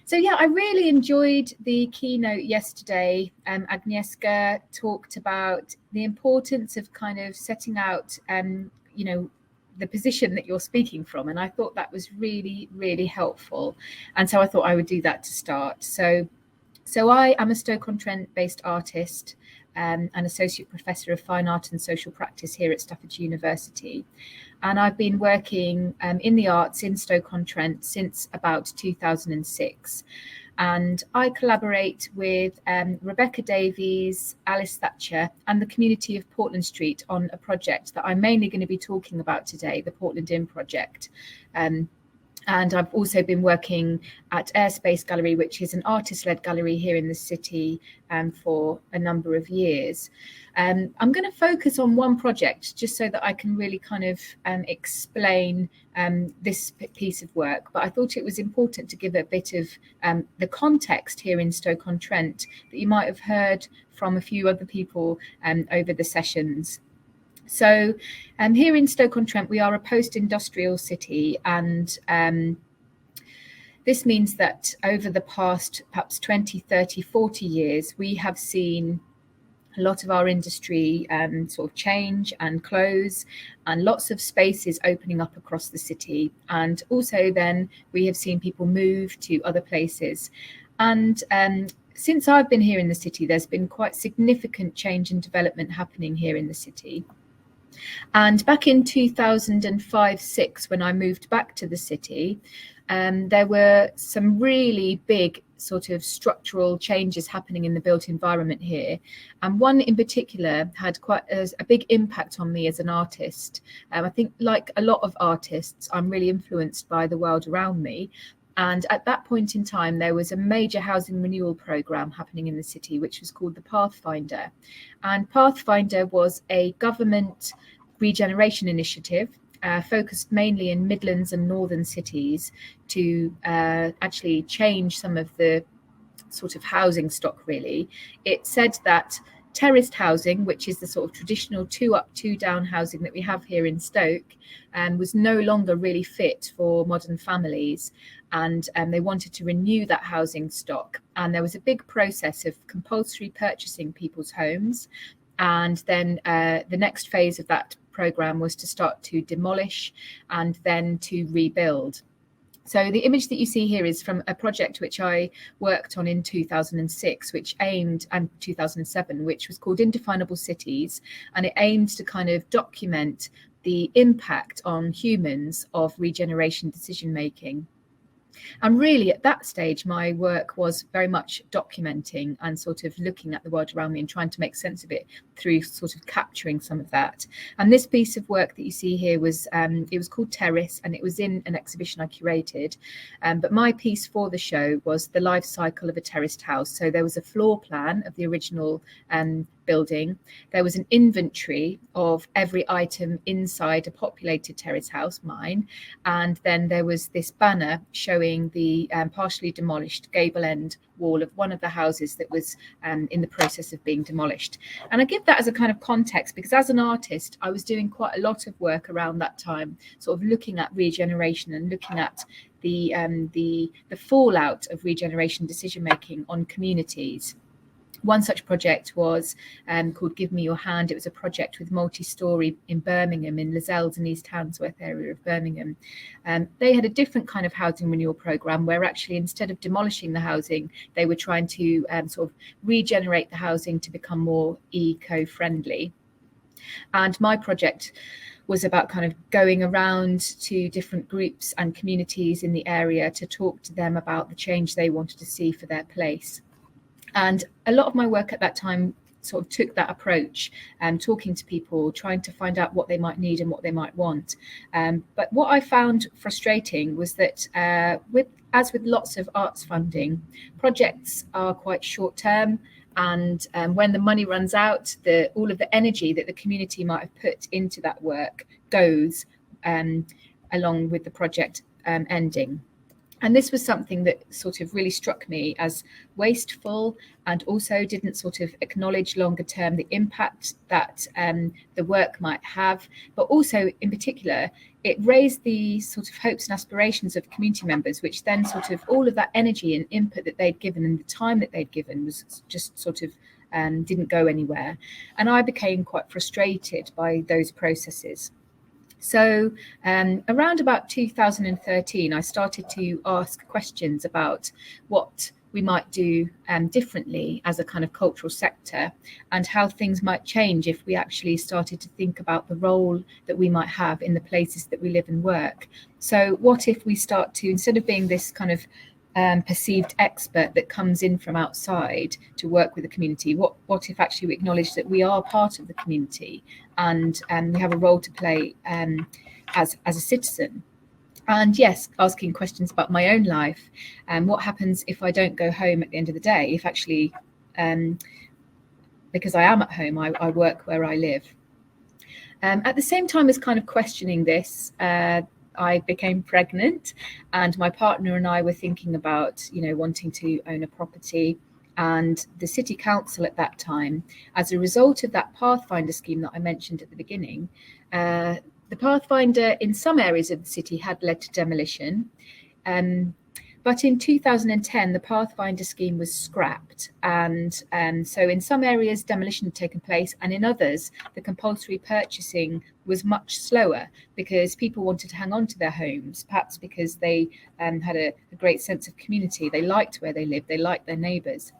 So yeah, I really enjoyed the keynote yesterday. Agnieszka talked about the importance of kind of setting out, the position that you're speaking from. And I thought that was really, really helpful. And so I thought I would do that to start. So I am a Stoke-on-Trent based artist, an associate professor of fine art and social practice here at Staffordshire University. And I've been working in the arts in Stoke-on-Trent since about 2006. And I collaborate with Rebecca Davies, Alice Thatcher, and the community of Portland Street on a project that I'm mainly going to be talking about today, the Portland In Project. And I've also been working at Airspace Gallery, which is an artist-led gallery here in the city for a number of years. I'm going to focus on one project just so that I can really kind of explain this piece of work. But I thought it was important to give a bit of the context here in Stoke-on-Trent that you might have heard from a few other people over the sessions. So here in Stoke-on-Trent, we are a post-industrial city, and this means that over the past perhaps 20, 30, 40 years, we have seen a lot of our industry sort of change and close, and lots of spaces opening up across the city. And also then we have seen people move to other places. And since I've been here in the city, there's been quite significant change and development happening here in the city. And back in 2005-06, when I moved back to the city, there were some really big sort of structural changes happening in the built environment here. And one in particular had quite a big impact on me as an artist. I think like a lot of artists, I'm really influenced by the world around me. And at that point in time, there was a major housing renewal programme happening in the city, which was called the Pathfinder. And Pathfinder was a government regeneration initiative focused mainly in Midlands and northern cities to actually change some of the sort of housing stock, really. It said that terraced housing, which is the sort of traditional 2 up, 2 down housing that we have here in Stoke, was no longer really fit for modern families. And they wanted to renew that housing stock. And there was a big process of compulsory purchasing people's homes. And then the next phase of that programme was to start to demolish and then to rebuild. So the image that you see here is from a project which I worked on in 2006, which aimed, and 2007, which was called Indefinable Cities, and it aimed to kind of document the impact on humans of regeneration decision making. And really at that stage, my work was very much documenting and sort of looking at the world around me and trying to make sense of it through sort of capturing some of that. And this piece of work that you see here was, it was called Terrace, and it was in an exhibition I curated. But my piece for the show was the life cycle of a terraced house. So there was a floor plan of the original building. There was an inventory of every item inside a populated terrace house, mine, and then there was this banner showing the partially demolished gable end wall of one of the houses that was in the process of being demolished. And I give that as a kind of context because as an artist, I was doing quite a lot of work around that time, sort of looking at regeneration and looking at the fallout of regeneration decision making on communities. One such project was called Give Me Your Hand. It was a project with multi-story in Birmingham, in Lozells and East Handsworth area of Birmingham. They had a different kind of housing renewal programme where actually instead of demolishing the housing, they were trying to sort of regenerate the housing to become more eco-friendly. And my project was about kind of going around to different groups and communities in the area to talk to them about the change they wanted to see for their place. And a lot of my work at that time sort of took that approach, talking to people, trying to find out what they might need and what they might want. But what I found frustrating was that as with lots of arts funding, projects are quite short term. And when the money runs out, all of the energy that the community might have put into that work goes along with the project ending. And this was something that sort of really struck me as wasteful, and also didn't sort of acknowledge longer term the impact that the work might have. But also, in particular, it raised the sort of hopes and aspirations of community members, which then sort of all of that energy and input that they'd given and the time that they'd given was just sort of didn't go anywhere. And I became quite frustrated by those processes. So around about 2013, I started to ask questions about what we might do differently as a kind of cultural sector, and how things might change if we actually started to think about the role that we might have in the places that we live and work. So what if we start to, instead of being this kind of perceived expert that comes in from outside to work with the community, what if actually we acknowledge that we are part of the community, and we have a role to play as a citizen? And yes, asking questions about my own life, and what happens if I don't go home at the end of the day, if actually because I am at home, I work where I live. At the same time as kind of questioning this, I became pregnant, and my partner and I were thinking about, wanting to own a property. And the city council at that time, as a result of that Pathfinder scheme that I mentioned at the beginning, the Pathfinder in some areas of the city had led to demolition. But in 2010, the Pathfinder scheme was scrapped. And so in some areas, demolition had taken place, and in others, the compulsory purchasing was much slower because people wanted to hang on to their homes, perhaps because they had a great sense of community. They liked where they lived, they liked their neighbours.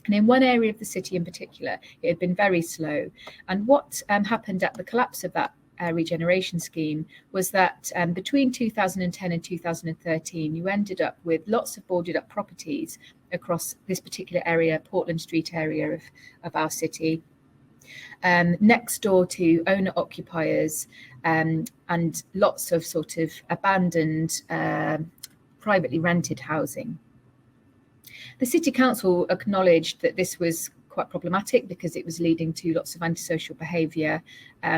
And in one area of the city in particular, it had been very slow. And what happened at the collapse of that regeneration scheme was that between 2010 and 2013, you ended up with lots of boarded up properties across this particular area, Portland Street area of our city, next door to owner occupiers, and lots of sort of abandoned privately rented housing. The City Council acknowledged that this was quite problematic because it was leading to lots of antisocial behaviour,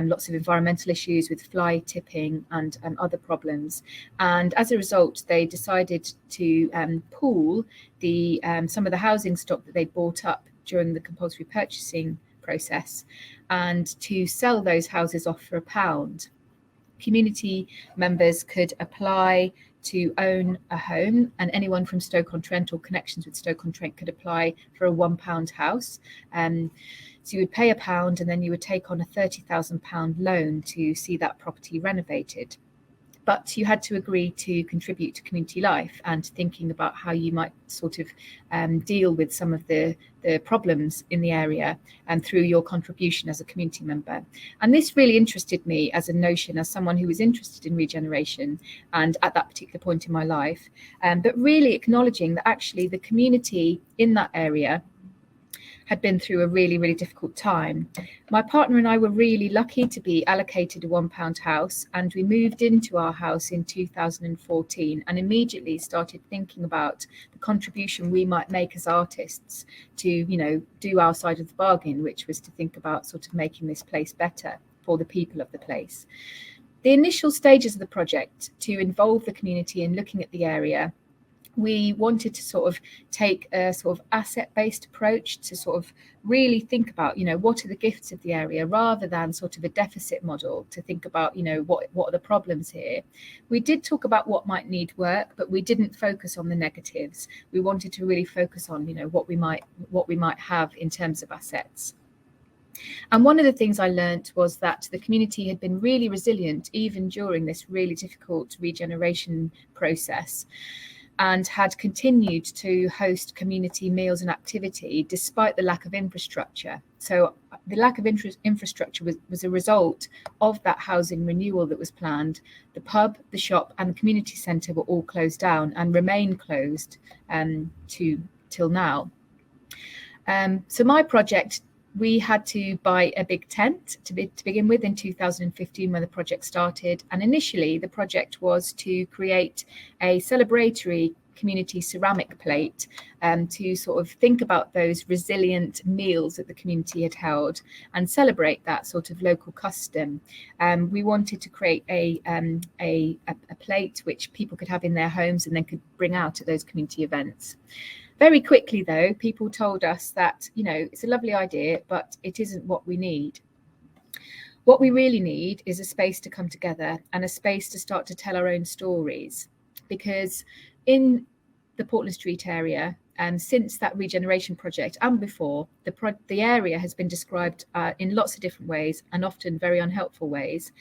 lots of environmental issues with fly tipping and other problems. And as a result, they decided to pool some of the housing stock that they bought up during the compulsory purchasing process, and to sell those houses off for £1. Community members could apply to own a home, and anyone from Stoke-on-Trent or connections with Stoke-on-Trent could apply for a £1 house. So you would pay £1 and then you would take on a £30,000 loan to see that property renovated. But you had to agree to contribute to community life and thinking about how you might sort of deal with some of the problems in the area and through your contribution as a community member. And this really interested me as a notion, as someone who was interested in regeneration and at that particular point in my life, but really acknowledging that actually the community in that area had been through a really, really difficult time. My partner and I were really lucky to be allocated a £1 house, and we moved into our house in 2014 and immediately started thinking about the contribution we might make as artists to, do our side of the bargain, which was to think about sort of making this place better for the people of the place. The initial stages of the project to involve the community in looking at the area, we wanted to sort of take a sort of asset-based approach to sort of really think about, what are the gifts of the area, rather than sort of a deficit model to think about, what are the problems here. We did talk about what might need work, but we didn't focus on the negatives. We wanted to really focus on, what we might have in terms of assets. And one of the things I learned was that the community had been really resilient even during this really difficult regeneration process, and had continued to host community meals and activity despite the lack of infrastructure. So the lack of infrastructure was a result of that housing renewal that was planned. The pub, the shop and the community centre were all closed down and remain closed till now. So my project, we had to buy a big tent to begin with in 2015 when the project started. And initially the project was to create a celebratory community ceramic plate to sort of think about those resilient meals that the community had held and celebrate that sort of local custom. We wanted to create a plate which people could have in their homes and then could bring out at those community events. Very quickly, though, people told us that, you know, it's a lovely idea, but it isn't what we need. What we really need is a space to come together and a space to start to tell our own stories. Because in the Portland Street area, since that regeneration project and before, the area has been described in lots of different ways, and often very unhelpful ways,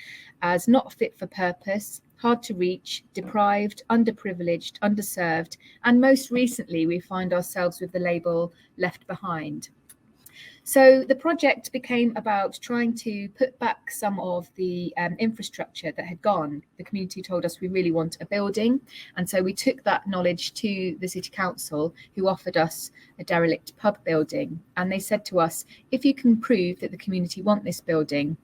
as not fit for purpose, hard to reach, deprived, underprivileged, underserved, and most recently we find ourselves with the label left behind. So the project became about trying to put back some of the infrastructure that had gone. The community told us we really want a building. And so we took that knowledge to the City Council, who offered us a derelict pub building. And they said to us, if you can prove that the community want this building,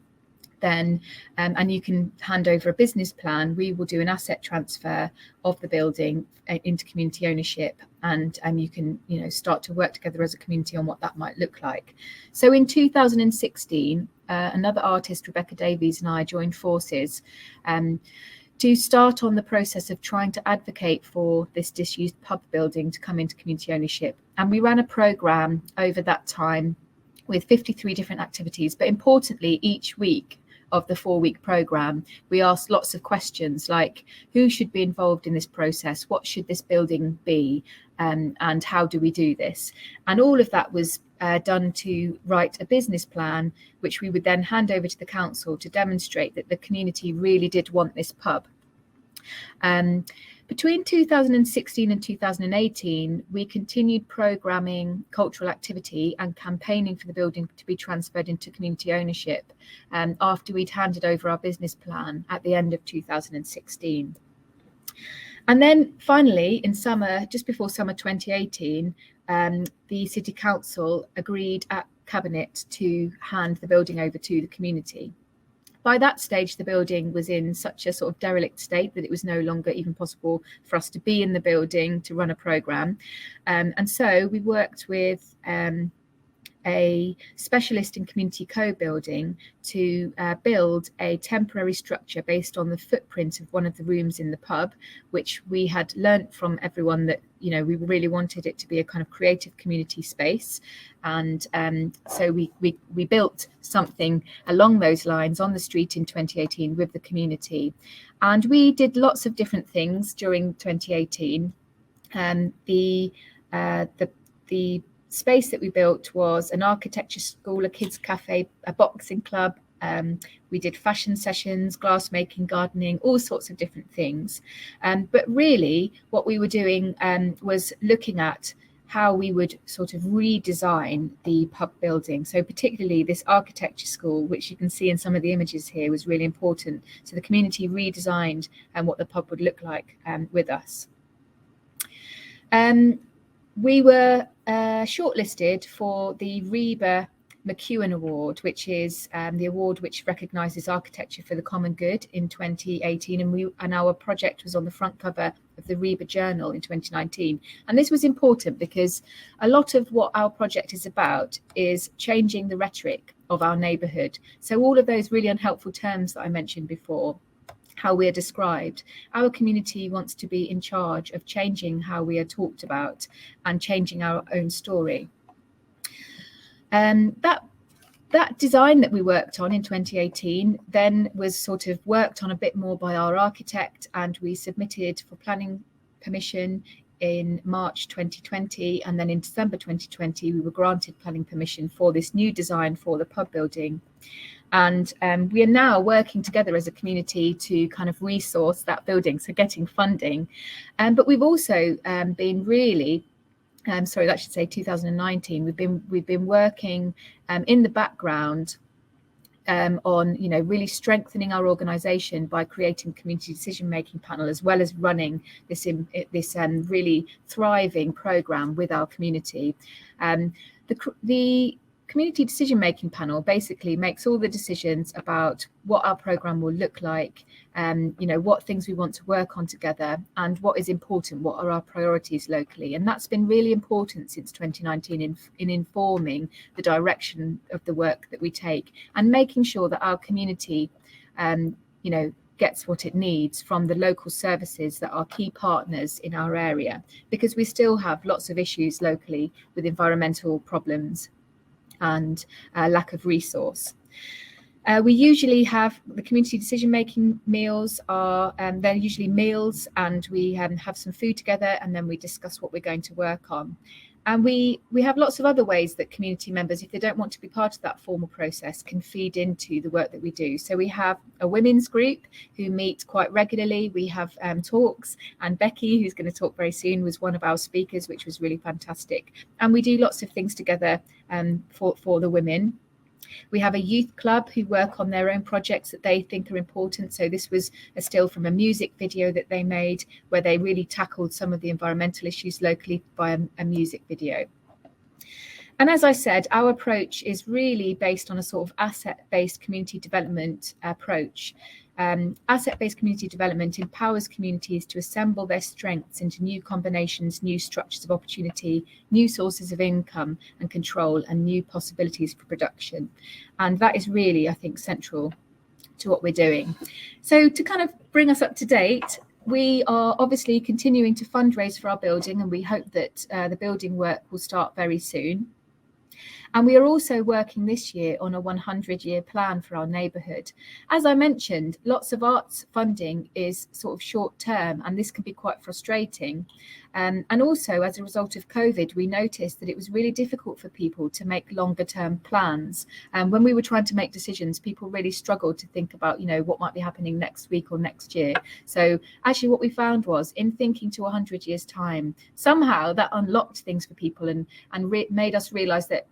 then and you can hand over a business plan, we will do an asset transfer of the building into community ownership, and you can, you know, start to work together as a community on what that might look like. So in 2016, another artist, Rebecca Davies, and I joined forces to start on the process of trying to advocate for this disused pub building to come into community ownership. And we ran a programme over that time with 53 different activities, but importantly, each week of the 4-week programme, we asked lots of questions like, who should be involved in this process? What should this building be? And how do we do this? And all of that was done to write a business plan, which we would then hand over to the council to demonstrate that the community really did want this pub. Between 2016 and 2018, we continued programming cultural activity and campaigning for the building to be transferred into community ownership after we'd handed over our business plan at the end of 2016. And then finally, in summer, just before summer 2018, the City Council agreed at Cabinet to hand the building over to the community. By that stage, the building was in such a sort of derelict state that it was no longer even possible for us to be in the building to run a programme. And so we worked with a specialist in community co-building to build a temporary structure based on the footprint of one of the rooms in the pub, which we had learnt from everyone that, you know, we really wanted it to be a kind of creative community space. And so we built something along those lines on the street in 2018 with the community. And we did lots of different things during 2018. The space that we built was an architecture school, a kids cafe, a boxing club. We did fashion sessions, glass making, gardening, all sorts of different things. But really what we were doing was looking at how we would sort of redesign the pub building. So particularly this architecture school, which you can see in some of the images here, was really important. So the community redesigned what the pub would look like with us. We were shortlisted for the Reba McEwen Award, which is the award which recognises architecture for the common good in 2018, and our project was on the front cover of the Reba Journal in 2019. And this was important because a lot of what our project is about is changing the rhetoric of our neighbourhood. So all of those really unhelpful terms that I mentioned before, how we are described, our community wants to be in charge of changing how we are talked about and changing our own story. That design that we worked on in 2018 then was sort of worked on a bit more by our architect, and we submitted for planning permission in March 2020, and then in December 2020 we were granted planning permission for this new design for the pub building. And we are now working together as a community to kind of resource that building, so getting funding. But we've also been really, sorry, that should say 2019. We've been working in the background on, you know, really strengthening our organisation by creating community decision-making panel, as well as running this really thriving programme with our community. The community decision-making panel basically makes all the decisions about what our programme will look like, what things we want to work on together, and what is important, what are our priorities locally. And that's been really important since 2019 in informing the direction of the work that we take and making sure that our community, gets what it needs from the local services that are key partners in our area, because we still have lots of issues locally with environmental problems and lack of resource. We usually have the community decision-making meals they're usually meals, and we have some food together, and then we discuss what we're going to work on. And we have lots of other ways that community members, if they don't want to be part of that formal process, can feed into the work that we do. So we have a women's group who meet quite regularly. We have talks, and Becky, who's going to talk very soon, was one of our speakers, which was really fantastic. And we do lots of things together for the women. We have a youth club who work on their own projects that they think are important. So this was a still from a music video that they made, where they really tackled some of the environmental issues locally by a music video. And as I said, our approach is really based on a sort of asset-based community development approach. Asset-based community development empowers communities to assemble their strengths into new combinations, new structures of opportunity, new sources of income and control, and new possibilities for production. And that is really, I think, central to what we're doing. So to kind of bring us up to date, we are obviously continuing to fundraise for our building, and we hope that the building work will start very soon. And we are also working this year on a 100-year plan for our neighbourhood. As I mentioned, lots of arts funding is sort of short term, and this can be quite frustrating. And also, as a result of COVID, we noticed that it was really difficult for people to make longer term plans. And when we were trying to make decisions, people really struggled to think about, what might be happening next week or next year. So actually what we found was, in thinking to 100 years time, somehow that unlocked things for people and made us realise that,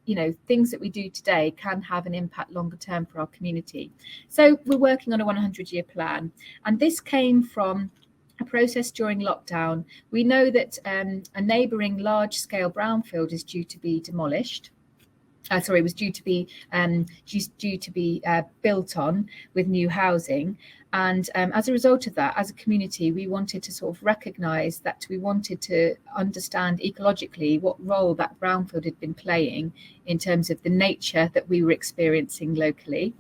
things that we do today can have an impact longer term for our community. So we're working on a 100-year plan. And this came from a process during lockdown. We know that a neighbouring large-scale brownfield is due to be demolished. Was due to be built on with new housing. And as a result of that, as a community, we wanted to sort of recognise that we wanted to understand ecologically what role that brownfield had been playing in terms of the nature that we were experiencing locally.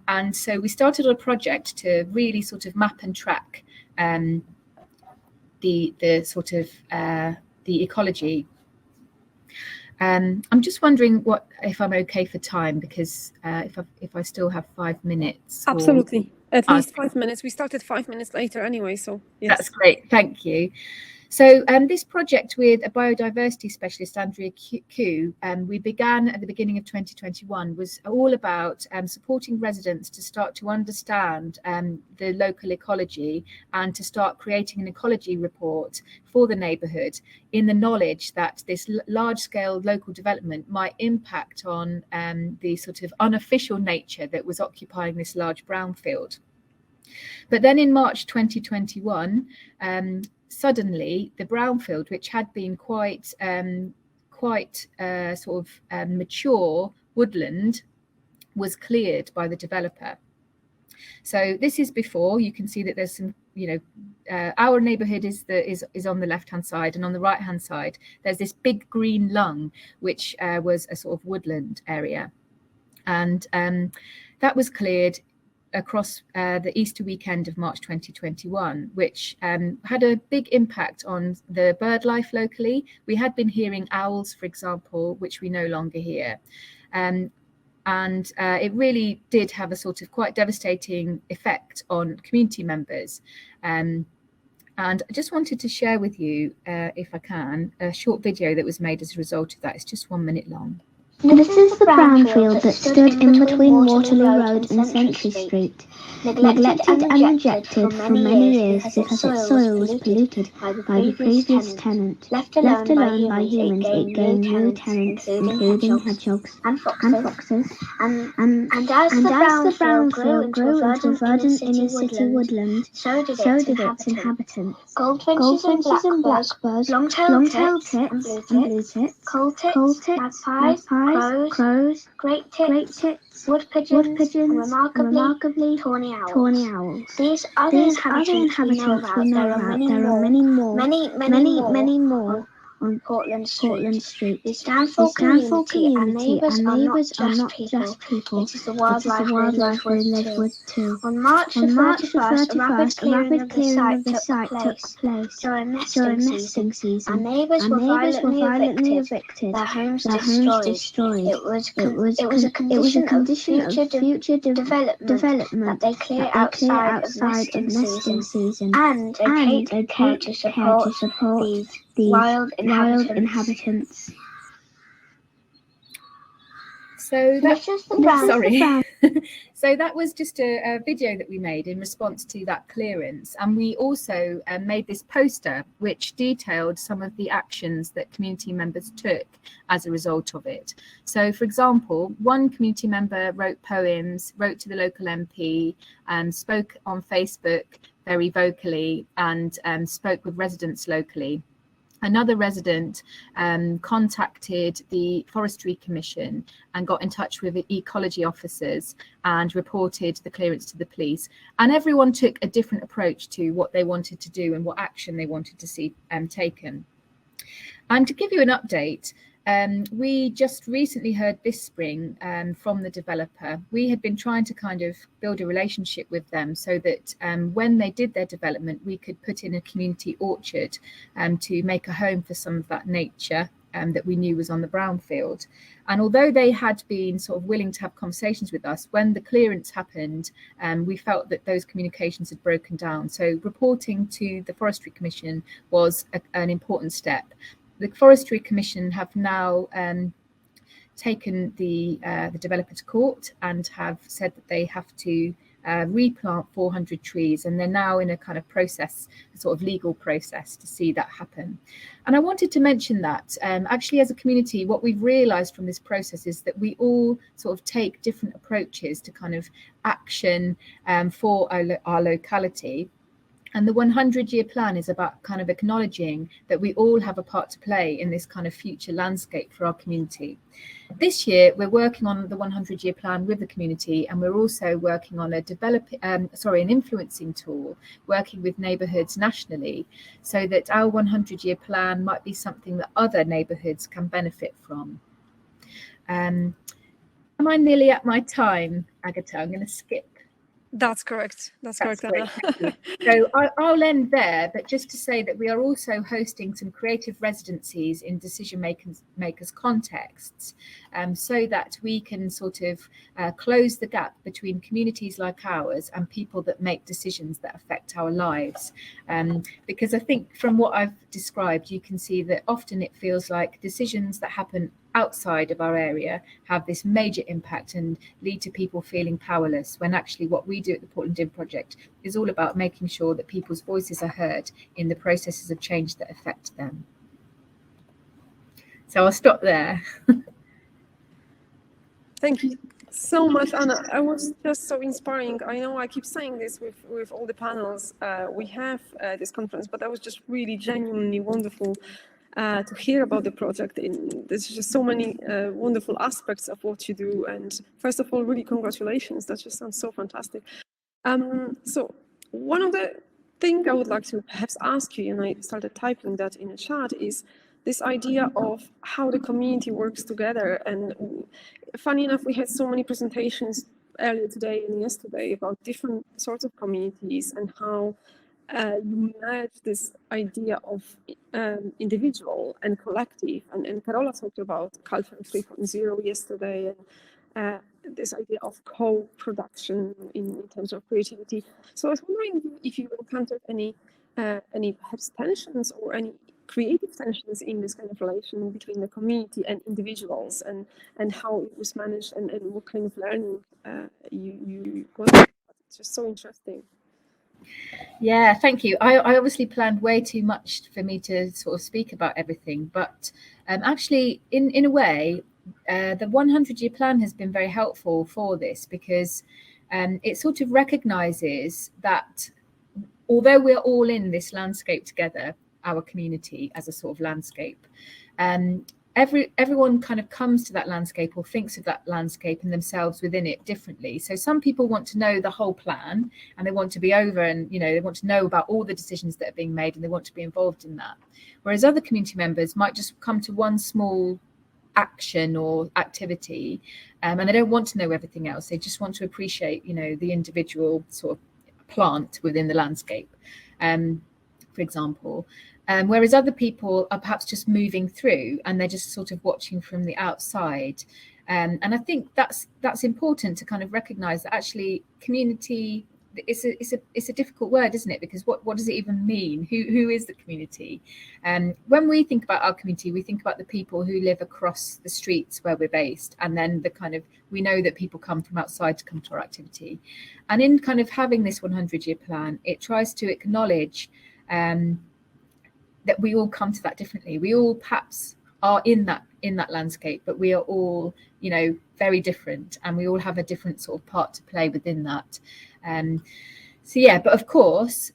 And so we started a project to really sort of map and track the ecology. I'm just wondering if I'm okay for time, because if I still have 5 minutes. Absolutely, at least 5 minutes. We started 5 minutes later anyway, so yes. That's great, thank you. So this project with a biodiversity specialist, Andrea Q, we began at the beginning of 2021, was all about supporting residents to start to understand the local ecology and to start creating an ecology report for the neighbourhood, in the knowledge that this large-scale local development might impact on the sort of unofficial nature that was occupying this large brownfield. But then in March 2021, suddenly the brownfield, which had been quite mature woodland, was cleared by the developer. So this is before. You can see that there's some, our neighbourhood is on the left-hand side, and on the right-hand side there's this big green lung, which was a sort of woodland area, and that was cleared across the Easter weekend of March 2021, which had a big impact on the bird life locally. We had been hearing owls, for example, which we no longer hear. And it really did have a sort of quite devastating effect on community members. And I just wanted to share with you, if I can, a short video that was made as a result of that. It's just 1 minute long. This is the brownfield that stood in between Waterloo Road and Century Street, neglected and rejected for many years because its soil was polluted by the previous tenant. Left alone by humans, it gained new tenants, including hedgehogs and foxes. And as the brownfield grew into verdant inner-city woodland, so did its inhabitants. Goldfinches and blackbirds, long-tailed tits and blue tits, coal tits, magpies, crows, great tits, wood pigeons, and remarkably tawny owls. These other inhabitants we know about, there are many more on Portland Street. We stand for community, and neighbours are not just people. It is the wildlife we live with too. On March the 31st, a rapid clearing of the site took place during nesting season. Our neighbours were violently evicted, their homes destroyed. It was a condition of future development that they clear outside of nesting season, and they take care to support these wild inhabitants. So that, sorry. So that was just a video that we made in response to that clearance, and we also made this poster which detailed some of the actions that community members took as a result of it. So, for example, one community member wrote poems, wrote to the local MP, spoke on Facebook very vocally, and spoke with residents locally. Another resident contacted the Forestry Commission and got in touch with the ecology officers and reported the clearance to the police. And everyone took a different approach to what they wanted to do and what action they wanted to see taken. And to give you an update, we just recently heard this spring from the developer. We had been trying to kind of build a relationship with them so that when they did their development, we could put in a community orchard to make a home for some of that nature that we knew was on the brownfield. And although they had been sort of willing to have conversations with us, when the clearance happened, we felt that those communications had broken down. So reporting to the Forestry Commission was an important step. The Forestry Commission have now taken the developer to court and have said that they have to replant 400 trees, and they're now in a kind of process, a sort of legal process to see that happen. And I wanted to mention that actually as a community, what we've realised from this process is that we all sort of take different approaches to kind of action for our locality. And the 100-year plan is about kind of acknowledging that we all have a part to play in this kind of future landscape for our community. This year, we're working on the 100-year plan with the community, and we're also working on an influencing tool, working with neighbourhoods nationally, so that our 100-year plan might be something that other neighbourhoods can benefit from. Am I nearly at my time, Agatha? I'm going to skip. That's correct. That's correct, Anna. So I'll end there, but just to say that we are also hosting some creative residencies in decision makers contexts, so that we can sort of close the gap between communities like ours and people that make decisions that affect our lives. Because I think from what I've described, you can see that often it feels like decisions that happen outside of our area have this major impact and lead to people feeling powerless, when actually what we do at the Portland In Project is all about making sure that people's voices are heard in the processes of change that affect them. So I'll stop there. Thank you so much, Anna. It was just so inspiring. I know I keep saying this with all the panels we have this conference, but that was just really genuinely wonderful to hear about the project. There's just so many wonderful aspects of what you do. And first of all, really congratulations. That just sounds so fantastic. So one of the things I would like to perhaps ask you, and I started typing that in the chat, is this idea of how the community works together. And funny enough, we had so many presentations earlier today and yesterday about different sorts of communities and how you merge this idea of individual and collective, and Carola talked about Culture 3.0 yesterday, and this idea of co-production in terms of creativity. So I was wondering if you encountered any perhaps tensions or any creative tensions in this kind of relation between the community and individuals, and how it was managed, and what kind of learning you got. It's just so interesting. Yeah, thank you. I obviously planned way too much for me to sort of speak about everything, but actually, in a way, the 100-year plan has been very helpful for this, because it sort of recognises that although we're all in this landscape together, our community as a sort of landscape, everyone kind of comes to that landscape or thinks of that landscape and themselves within it differently. So some people want to know the whole plan, and they want to be over, and they want to know about all the decisions that are being made, and they want to be involved in that. Whereas other community members might just come to one small action or activity, and they don't want to know everything else. They just want to appreciate the individual sort of plant within the landscape, for example. Whereas other people are perhaps just moving through, and they're just sort of watching from the outside. And I think that's important to kind of recognize that actually community, it's a difficult word, isn't it? Because what does it even mean? Who is the community? When we think about our community, we think about the people who live across the streets where we're based, and then we know that people come from outside to come to our activity. And in kind of having this 100-year plan, it tries to acknowledge that we all come to that differently. We all perhaps are in that landscape, but we are all very different, and we all have a different sort of part to play within that. But of course,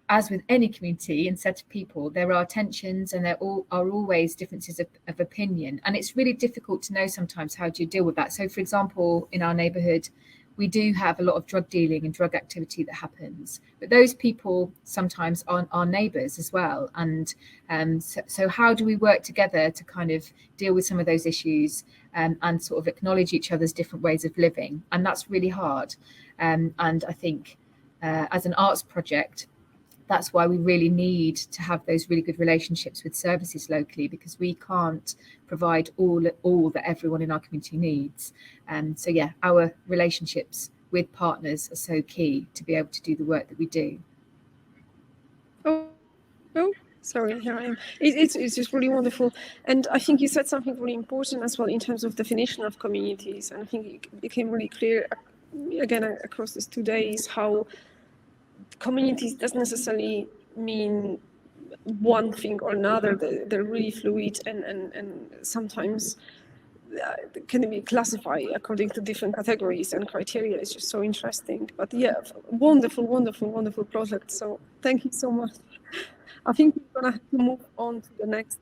as with any community and set of people, there are tensions, and there are always differences of opinion, and it's really difficult to know sometimes how do you deal with that. So for example, in our neighborhood, we do have a lot of drug dealing and drug activity that happens, but those people sometimes aren't our neighbours as well. And so how do we work together to kind of deal with some of those issues, and sort of acknowledge each other's different ways of living? And that's really hard. And I think as an arts project, that's why we really need to have those really good relationships with services locally, because we can't provide all that everyone in our community needs. So yeah, our relationships with partners are so key to be able to do the work that we do. Oh, sorry, here I am. It's just really wonderful. And I think you said something really important as well in terms of definition of communities. And I think it became really clear again across these 2 days how communities doesn't necessarily mean one thing or another. They're really fluid, and sometimes can be classified according to different categories and criteria. It's just so interesting. But yeah, wonderful project. So thank you so much. I think we're gonna have to move on to the next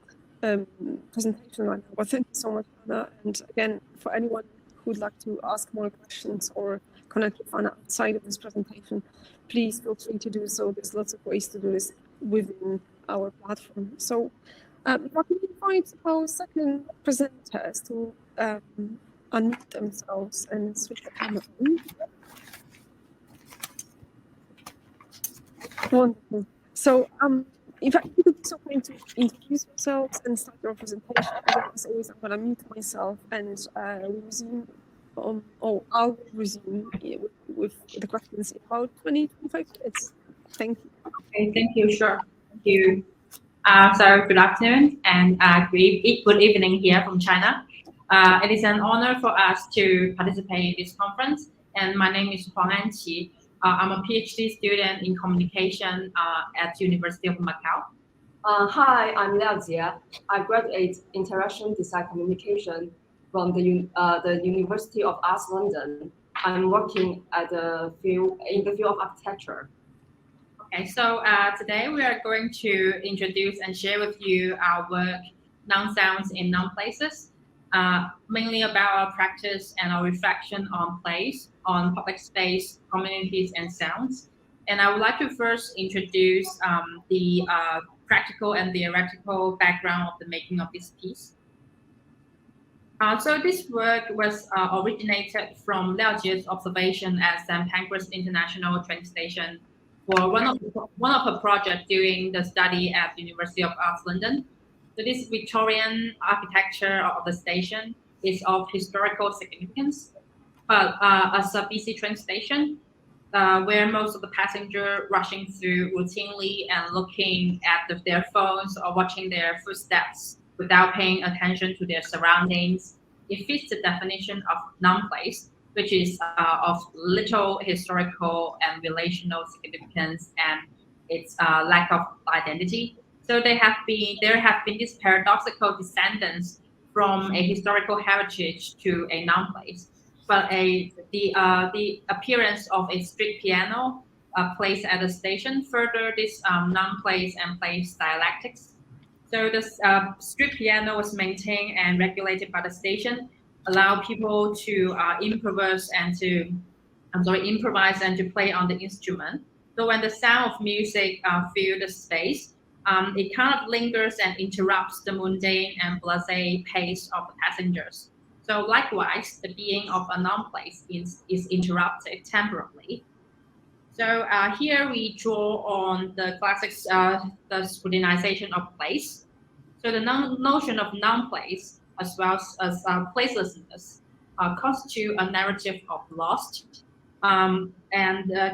presentation right now. But thank you so much, Anna. And again, for anyone who'd like to ask more questions or connect with Anna outside of this presentation, please feel free to do so. There's lots of ways to do this within our platform. So if I can invite our second presenters to unmute themselves and switch the camera on. Wonderful. So in fact, you could so kind to introduce yourselves and start your presentation. As always, I'm going to mute myself and resume. I'll resume with the questions in about 20-25 minutes. Thank you. Okay, thank you. Sure. Thank you. So good afternoon and good evening here from China. It is an honor for us to participate in this conference. And my name is Huang Anqi. I'm a PhD student in communication at University of Macau. Hi, I'm Liao. I graduate Interaction Design Communication from the University of Arts London. I'm working in the field of architecture. Okay, so today we are going to introduce and share with you our work, Non-Sounds in Non-Places, mainly about our practice and our reflection on place, on public space, communities, and sounds. And I would like to first introduce the practical and theoretical background of the making of this piece. So this work was originated from Liao's observation at St. Pancras International Train Station for one of her projects during the study at the University of Arts London. So this Victorian architecture of the station is of historical significance, but as a busy train station, where most of the passengers rushing through routinely and looking at their phones or watching their footsteps without paying attention to their surroundings, it fits the definition of non-place, which is of little historical and relational significance and its lack of identity. So there have been these paradoxical descendants from a historical heritage to a non-place, but the appearance of a street piano placed at the station further this non-place and place dialectics. So the street piano was maintained and regulated by the station, allow people to improvise and to play on the instrument. So when the sound of music fill the space, it kind of lingers and interrupts the mundane and blasé pace of the passengers. So likewise, the being of a non-place is interrupted temporarily. So here we draw on the classics, the scrutinization of place. So the notion of non-place as well as placelessness constitute a narrative of lost, and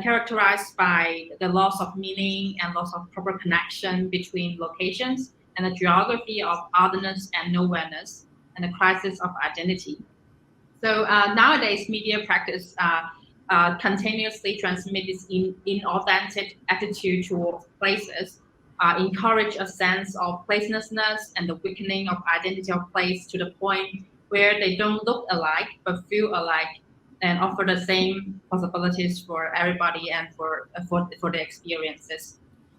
characterized by the loss of meaning and loss of proper connection between locations and the geography of otherness and nowhereness and the crisis of identity. So nowadays, media practice continuously transmit this inauthentic attitude towards places, encourage a sense of placelessness and the weakening of identity of place to the point where they don't look alike but feel alike and offer the same possibilities for everybody and for the experiences.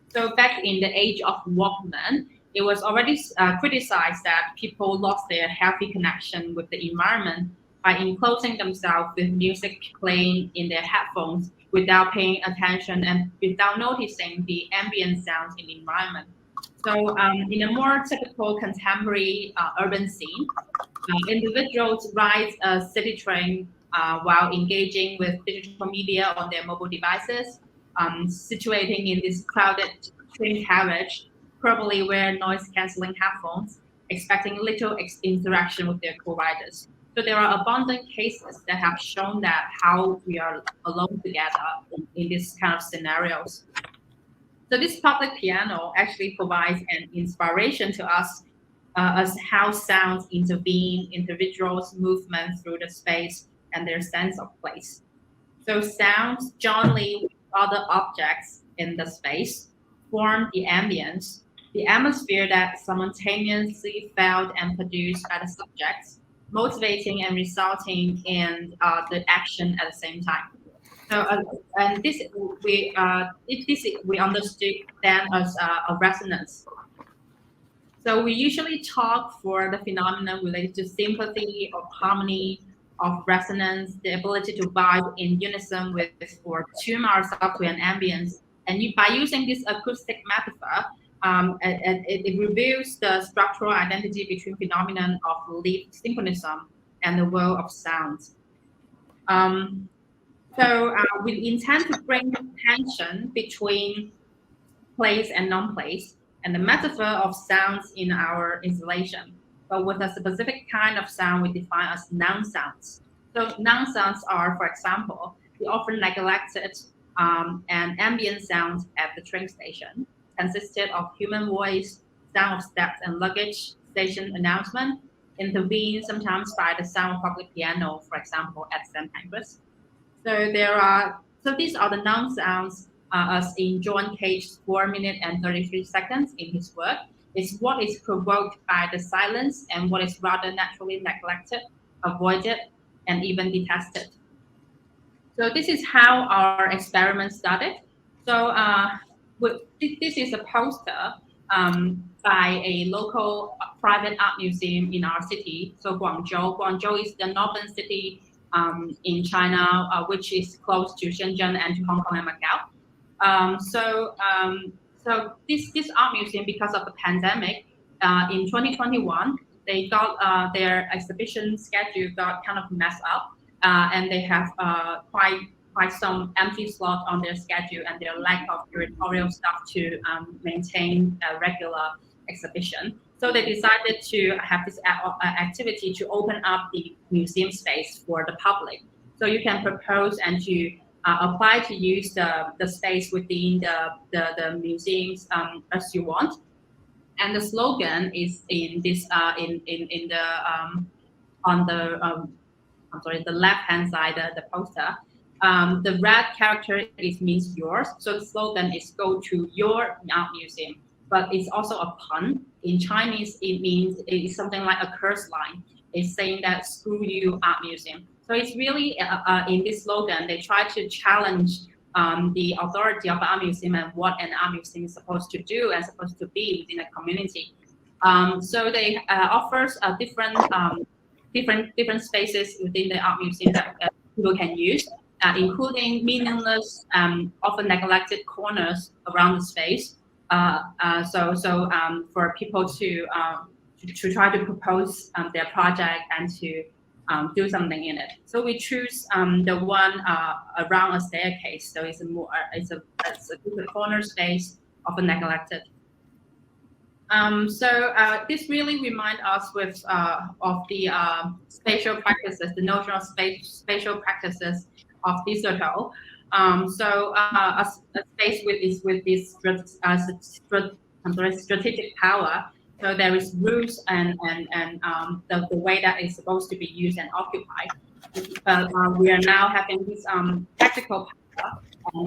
So back in the age of Walkman, it was already criticized that people lost their healthy connection with the environment by enclosing themselves with music playing in their headphones without paying attention and without noticing the ambient sounds in the environment. So in a more typical contemporary urban scene, individuals ride a city train while engaging with digital media on their mobile devices, situating in this crowded train carriage, probably wear noise-canceling headphones, expecting little interaction with their co-riders. So there are abundant cases that have shown that how we are alone together in this kind of scenarios. So this public piano actually provides an inspiration to us as how sounds intervene individuals' movement through the space and their sense of place. So sounds jointly with other objects in the space form the ambience, the atmosphere that simultaneously felt and produced by the subjects, motivating and resulting in the action at the same time. So, and this we understood then as a resonance. So we usually talk for the phenomena related to sympathy, of harmony, of resonance, the ability to vibe in unison with or tune ourselves to an ambience. And by using this acoustic metaphor, it reveals the structural identity between phenomenon of lived synchronism and the world of sound. So we intend to bring tension between place and non-place and the metaphor of sounds in our installation, but with a specific kind of sound we define as non-sounds. So non-sounds are, for example, the often neglected and ambient sounds at the train station, consisted of human voice, sound of steps and luggage, station announcement, intervened sometimes by the sound of public piano, for example, at St. Pancras. So these are the non-sounds as in John Cage's 4 minutes and 33 seconds in his work. It's what is provoked by the silence and what is rather naturally neglected, avoided, and even detested. So this is how our experiment started. So this is a poster by a local private art museum in our city. So Guangzhou. Guangzhou is the northern city in China, which is close to Shenzhen and to Hong Kong and Macau. So this art museum, because of the pandemic, in 2021, they got their exhibition schedule got kind of messed up, and they have quite some empty slots on their schedule and their lack of curatorial staff to maintain a regular exhibition. So they decided to have this activity to open up the museum space for the public. So you can propose and to apply to use the space within the museums as you want. And the slogan is in this the left hand side, the poster. The red character means yours. So the slogan is "Go to your art museum," but it's also a pun. In Chinese, it's something like a curse line. It's saying that "Screw you, art museum." So it's really in this slogan they try to challenge the authority of art museum and what an art museum is supposed to do and supposed to be within a community. So they offers different spaces within the art museum that people can use, including meaningless, often neglected corners around the space. For people to try to propose their project and to do something in it. So we choose the one around a staircase. So it's a corner space, often neglected. This really reminds us of the spatial practices, the notional spatial practices of digital. A space with this strategic power. So there is rules and the way that it's supposed to be used and occupied. We are now having this practical power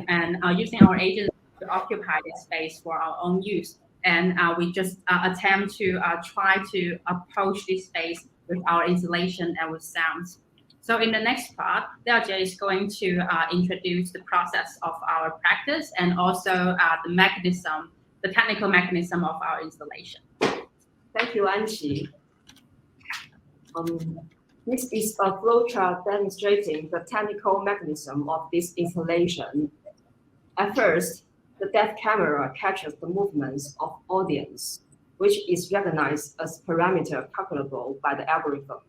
and using our agents to occupy this space for our own use. And we just attempt to try to approach this space with our installation and with sounds. So in the next part, Liao is going to introduce the process of our practice and also the technical mechanism of our installation. Thank you, Anqi. This is a flowchart demonstrating the technical mechanism of this installation. At first, the depth camera captures the movements of audience, which is recognized as parameter calculable by the algorithm.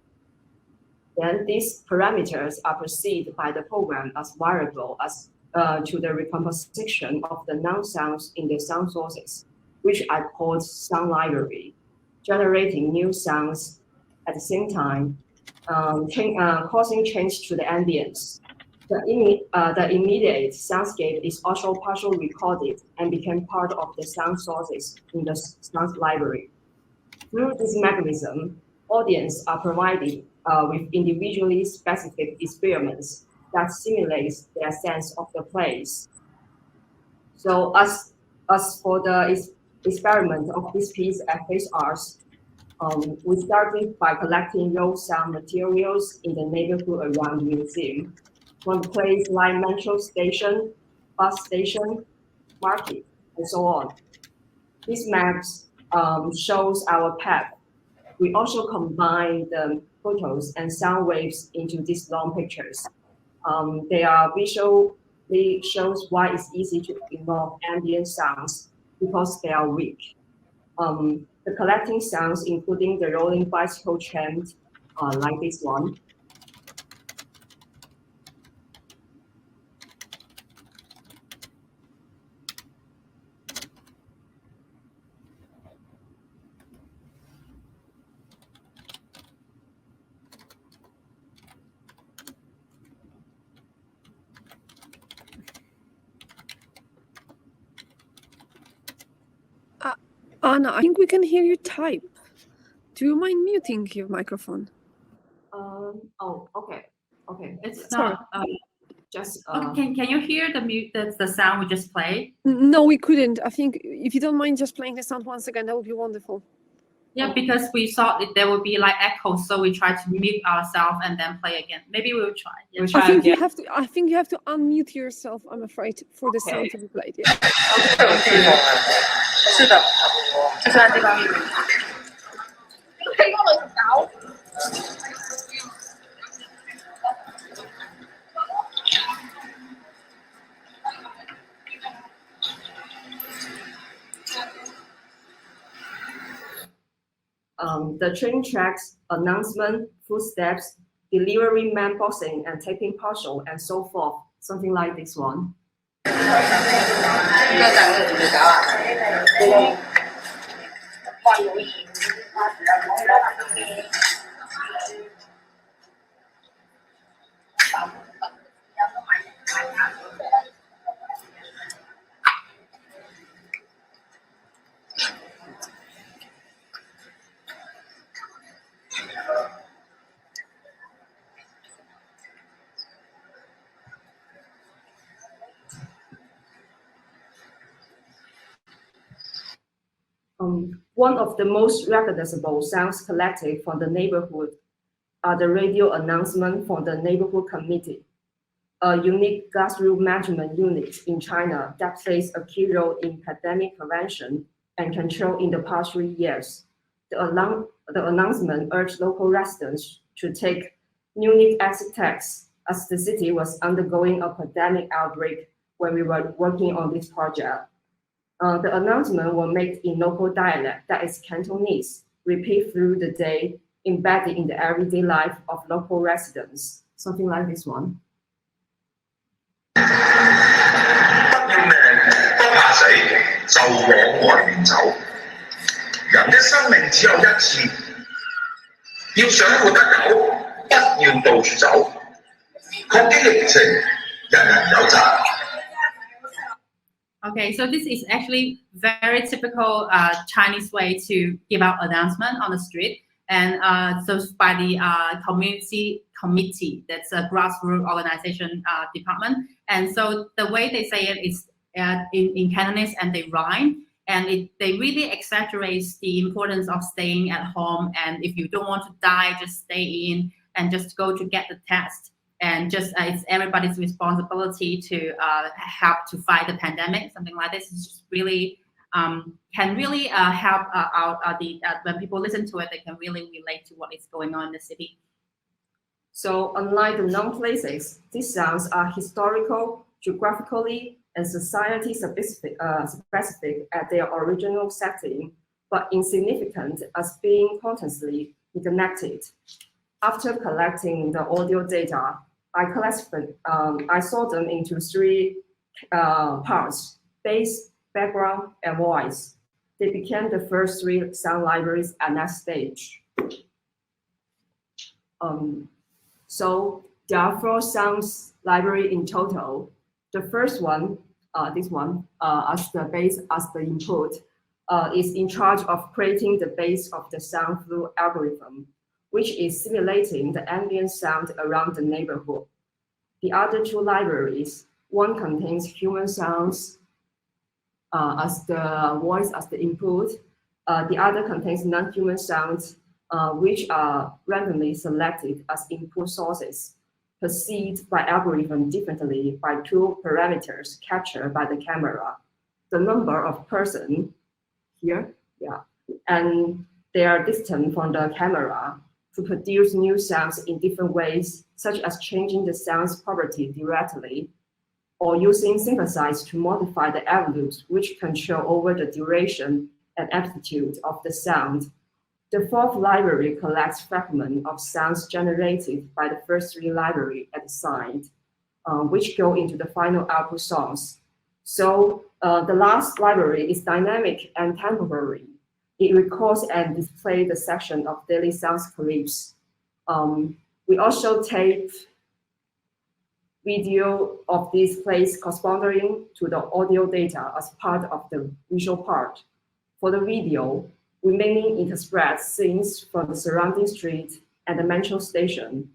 Then these parameters are perceived by the program as variable to the recomposition of the non-sounds in the sound sources, which are called sound library, generating new sounds at the same time, causing change to the ambience. The immediate soundscape is also partially recorded and became part of the sound sources in the sound library. Through this mechanism, audience are provided with individually specific experiments that simulates their sense of the place. So as for the experiment of this piece at Face Arts, we started by collecting raw sound materials in the neighborhood around the museum, from places like metro station, bus station, market, and so on. These maps shows our path. We also combine the photos and sound waves into these long pictures. They are visually shows why it's easy to ignore ambient sounds because they are weak. The collecting sounds, including the rolling bicycle chain, like this one. Anna, I think we can hear you type. Do you mind muting your microphone? Oh, okay. It's Sorry. not. Just Can you hear the sound we just played? No, we couldn't. I think if you don't mind just playing the sound once again, that would be wonderful. Yeah, because we thought there would be like echoes, so we tried to mute ourselves and then play again. Maybe we'll try. Yeah. we'll try I think again. you have to unmute yourself, I'm afraid, for the sound to be played. Yeah. The train tracks, announcement, footsteps, delivery man boxing and taking partial and so forth. Something like this one. One of the most recognizable sounds collected from the neighborhood are the radio announcement from the neighborhood committee, a unique grassroots management unit in China that plays a key role in pandemic prevention and control in the past 3 years. The announcement urged local residents to take Nunes exit tax as the city was undergoing a pandemic outbreak when we were working on this project. The announcement was made in local dialect, that is Cantonese, repeat through the day, embedded in the everyday life of local residents. Something like this one. 不要命，不怕死，就往外面走。人的生命只有一次，要想活得久，不要到處走。抗擊疫情，人人有責。 Okay, so this is actually very typical Chinese way to give out announcement on the street, and so by the community committee, that's a grassroots organization department, and so the way they say it is in Cantonese, and they rhyme, and they really exaggerate the importance of staying at home, and if you don't want to die, just stay in and just go to get the test. And just it's everybody's responsibility to help to fight the pandemic. Something like this is just really can really help when people listen to it, they can really relate to what is going on in the city. So unlike the known places, these sounds are historical, geographically, and society specific at their original setting, but insignificant as being constantly connected. After collecting the audio data, I saw them into three parts: bass, background, and voice. They became the first three sound libraries at that stage. So there are 4 sounds library in total. The first one, this one, as the bass as the input, is in charge of creating the base of the sound through algorithm, which is simulating the ambient sound around the neighborhood. The other 2 libraries, one contains human sounds as the voice as the input. The other contains non-human sounds, which are randomly selected as input sources, perceived by algorithm differently by 2 parameters captured by the camera: the number of person here, and their distance from the camera, to produce new sounds in different ways, such as changing the sound's property directly, or using synthesize to modify the envelopes which control over the duration and amplitude of the sound. The 4th library collects fragments of sounds generated by the first 3 libraries at the side, which go into the final output source. So the last library is dynamic and temporary. It records and displays the section of daily sounds clips. We also tape video of these plays corresponding to the audio data as part of the visual part. For the video, we mainly interspread scenes from the surrounding street and the metro station.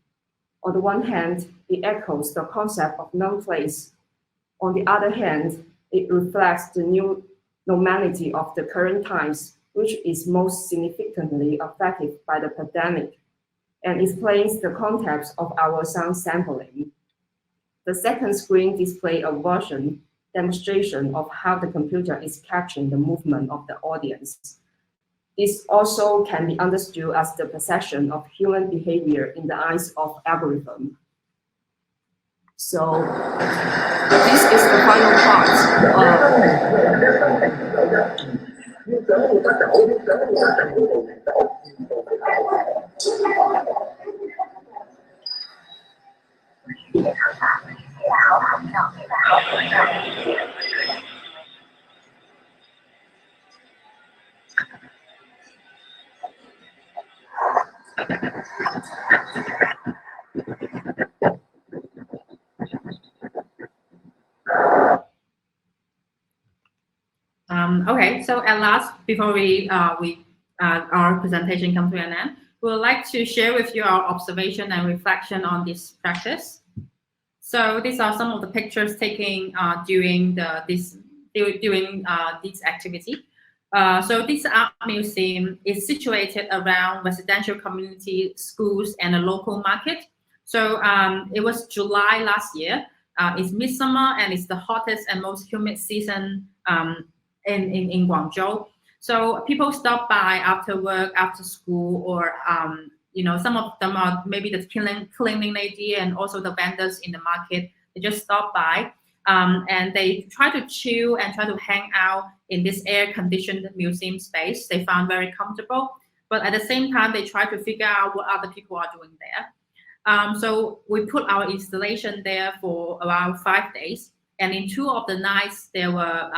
On the one hand, it echoes the concept of known place. On the other hand, it reflects the new normality of the current times, which is most significantly affected by the pandemic, and explains the context of our sound sampling. The second screen displays a version demonstration of how the computer is capturing the movement of the audience. This also can be understood as the perception of human behavior in the eyes of algorithm. So this is the final part. Okay, so at last, before our presentation comes to an end, we would like to share with you our observation and reflection on this practice. So these are some of the pictures taken during this activity. So this art museum is situated around residential community, schools, and a local market. So it was July last year. It's midsummer and it's the hottest and most humid season in Guangzhou. So people stop by after work, after school, or some of them are maybe the cleaning lady and also the vendors in the market. They just stop by and they try to chill and try to hang out in this air-conditioned museum space. They found very comfortable, but at the same time, they try to figure out what other people are doing there. So we put our installation there for around 5 days. And in 2 of the nights, there were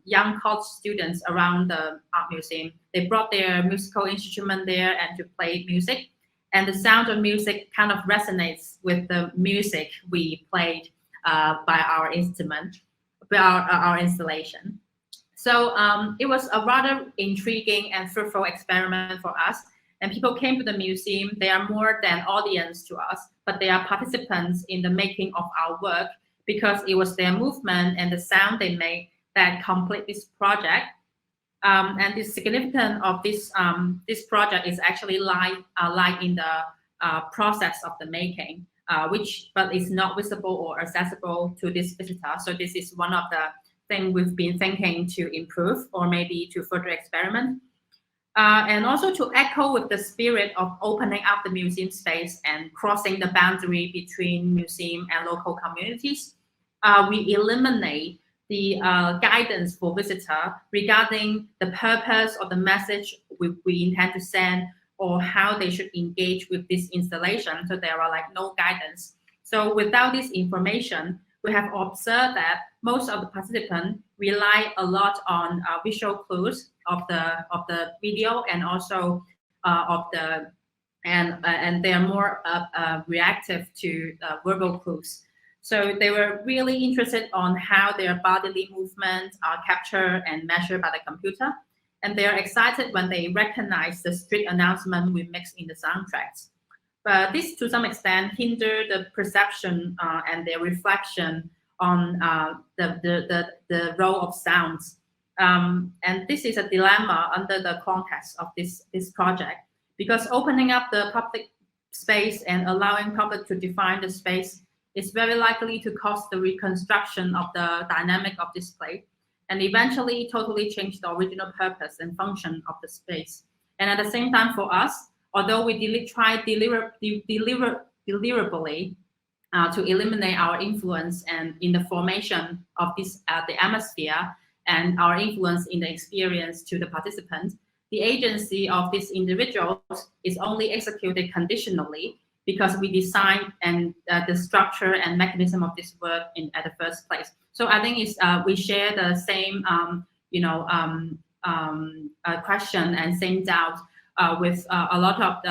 young college students around the art museum. They brought their musical instrument there and to play music. And the sound of music kind of resonates with the music we played by our instrument, by our installation. So it was a rather intriguing and fruitful experiment for us. And people came to the museum. They are more than audience to us, but they are participants in the making of our work, because it was their movement and the sound they made that complete this project. And the significance of this project is actually lie in the process of the making, but is not visible or accessible to this visitor. So this is one of the things we've been thinking to improve or maybe to further experiment. And also to echo with the spirit of opening up the museum space and crossing the boundary between museum and local communities, we eliminate the guidance for visitor regarding the purpose or the message we intend to send or how they should engage with this installation. So there are like no guidance. So without this information, we have observed that most of the participants rely a lot on visual clues of the video and also and they are more reactive to verbal clues. So they were really interested on how their bodily movements are captured and measured by the computer. And they are excited when they recognize the street announcement we mix in the soundtracks. But this, to some extent, hindered the perception and their reflection on the role of sounds. And this is a dilemma under the context of this project, because opening up the public space and allowing public to define the space is very likely to cause the reconstruction of the dynamic of display and eventually totally change the original purpose and function of the space. And at the same time, for us, although we try deliberately to eliminate our influence and in the formation of this the atmosphere and our influence in the experience to the participants, the agency of these individuals is only executed conditionally because we design and the structure and mechanism of this work at the first place. So I think we share the same question and same doubt with a lot of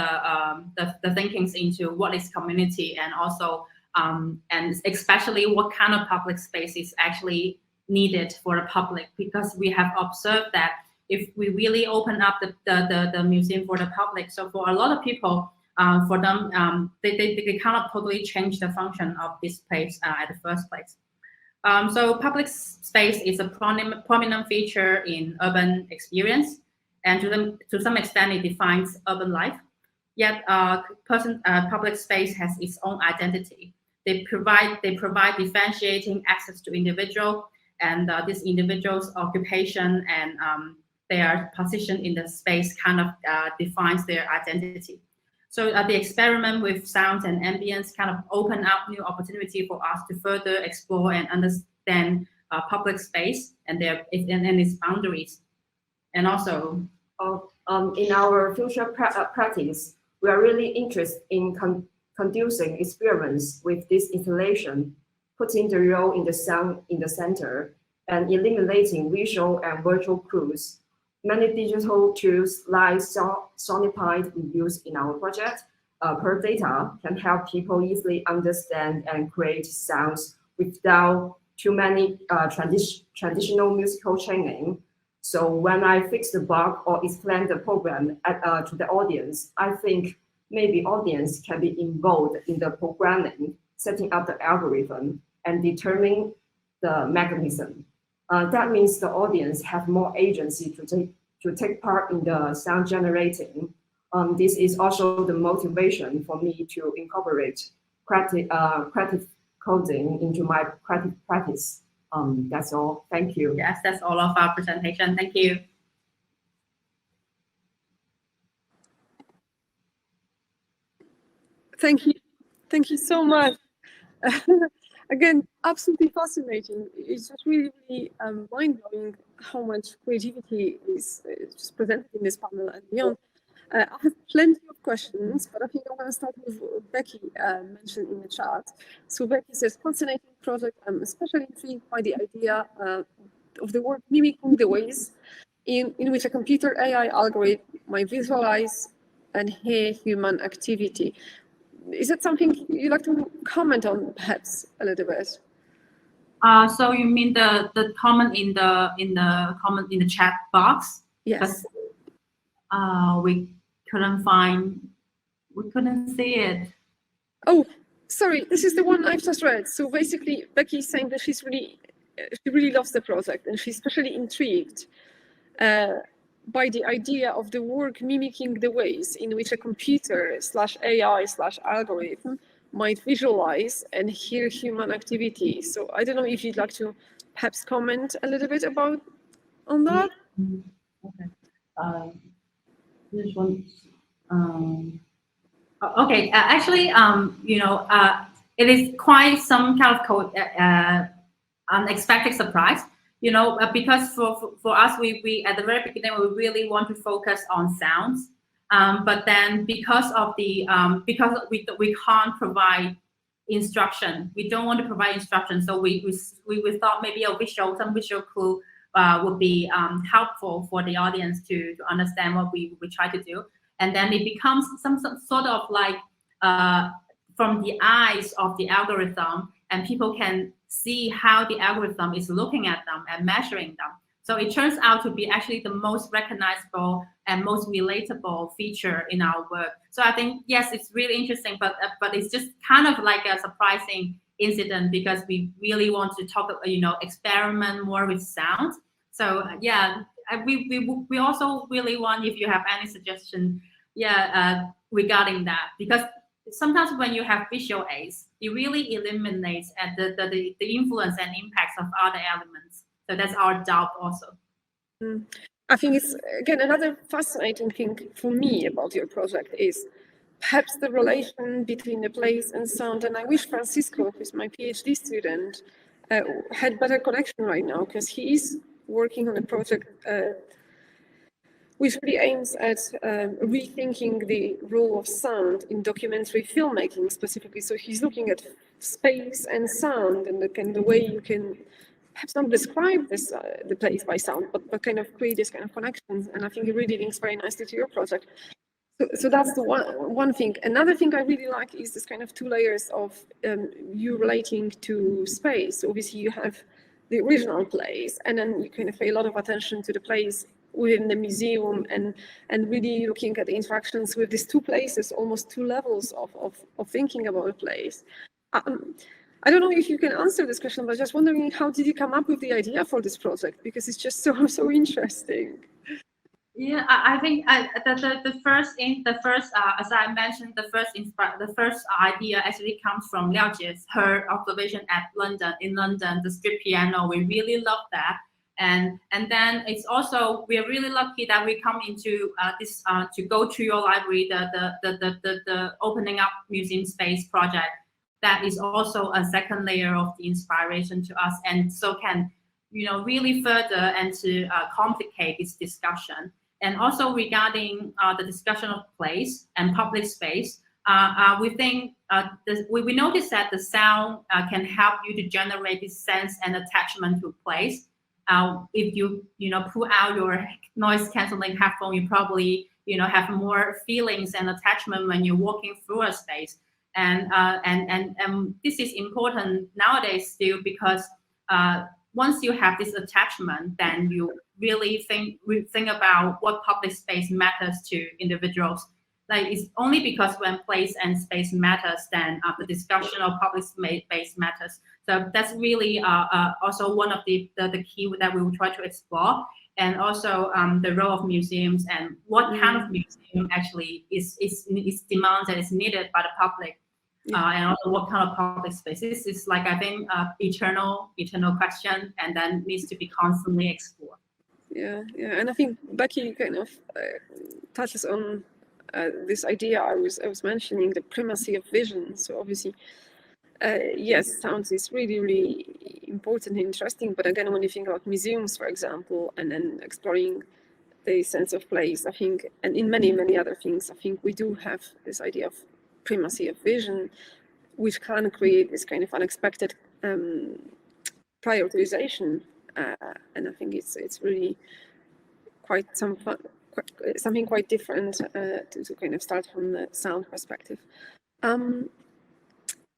the thinkings into what is community and also and especially what kind of public space is actually needed for the public, because we have observed that if we really open up the museum for the public, so for a lot of people, for them, they cannot totally change the function of this place at the first place. So public space is a prominent feature in urban experience, and to some extent it defines urban life. Yet public space has its own identity. They provide differentiating access to individual, and this individual's occupation and their position in the space kind of defines their identity. So the experiment with sounds and ambience kind of open up new opportunity for us to further explore and understand public space and its boundaries. And also, in our future practice, we are really interested in conducing experiments with this installation, putting the role in the sound in the center, and eliminating visual and virtual clues. Many digital tools like Sonipide we use in our project per data can help people easily understand and create sounds without too many traditional musical training. So when I fix the bug or explain the program to the audience, I think maybe audience can be involved in the programming, setting up the algorithm, and determining the mechanism. That means the audience have more agency to take part in the sound generating. This is also the motivation for me to incorporate creative coding into my creative practice. That's all. Thank you. Yes, that's all of our presentation. Thank you. Thank you so much. Again, absolutely fascinating. It's just really, really mind-blowing how much creativity is just presented in this panel and beyond. I have plenty of questions, but I think I'm going to start with Becky mentioned in the chat. So Becky says, fascinating project. I'm especially intrigued by the idea of the work mimicking the ways in which a computer AI algorithm might visualize and hear human activity. Is that something you'd like to comment on, perhaps a little bit? So you mean the comment in the chat box? Yes. We couldn't see it. Oh, sorry, this is the one I've just read. So basically, Becky is saying that she really loves the project, and she's especially intrigued by the idea of the work mimicking the ways in which a computer /AI/algorithm might visualize and hear human activity. So I don't know if you'd like to perhaps comment a little bit on that. Okay. This one. Okay. Actually, it is quite some kind of unexpected surprise. Because for us, we at the very beginning we really want to focus on sounds, but then because we can't provide instruction, we don't want to provide instruction, so we thought maybe some visual clue would be helpful for the audience to understand what we try to do, and then it becomes some sort of like from the eyes of the algorithm, and people can see how the algorithm is looking at them and measuring them. So it turns out to be actually the most recognizable and most relatable feature in our work. So I think, yes, it's really interesting, but it's just kind of like a surprising incident because we really want to talk, experiment more with sound. So yeah, we also really want, if you have any suggestion, regarding that, because sometimes when you have visual aids, it really eliminates the influence and impacts of other elements. So that's our doubt also. I think it's, again, another fascinating thing for me about your project is perhaps the relation between the place and sound. And I wish Francisco, who's my PhD student, had better connection right now, because he is working on a project which really aims at rethinking the role of sound in documentary filmmaking specifically. So he's looking at space and sound and the way you can perhaps not describe this the place by sound, but kind of create this kind of connections. And I think it really links very nicely to your project. So that's the one thing. Another thing I really like is this kind of two layers of you relating to space. So obviously you have the original place, and then you kind of pay a lot of attention to the place within the museum and really looking at the interactions with these two places, almost two levels of thinking about a place. I don't know if you can answer this question, but just wondering, how did you come up with the idea for this project? Because it's just so interesting. Yeah, I think the first, as I mentioned, the first idea actually comes from Liao, her observation in London, the strip piano. We really love that. And then it's also, we're really lucky that we come into this to go to your library, the opening up museum space project. That is also a second layer of the inspiration to us, and so can really further and to complicate this discussion. And also regarding the discussion of place and public space, we think we noticed that the sound can help you to generate this sense and attachment to a place. If you pull out your noise cancelling headphone, you probably have more feelings and attachment when you're walking through a space. And this is important nowadays still, because once you have this attachment, then you really think about what public space matters to individuals. Like, it's only because when place and space matters, then the discussion of public space matters. So that's really also one of the key that we will try to explore. And also the role of museums and what kind of museum actually is demands and is needed by the public. And also what kind of public space. This is, like, I think, eternal question, and then needs to be constantly explored. Yeah, and I think Becky kind of touches on this idea I was mentioning, the primacy of vision. So obviously, yes, sound is really, really important and interesting. But again, when you think about museums, for example, and then exploring the sense of place, I think, and in many, many other things, I think we do have this idea of primacy of vision, which can create this kind of unexpected prioritization. And I think it's really quite something quite different to kind of start from the sound perspective. And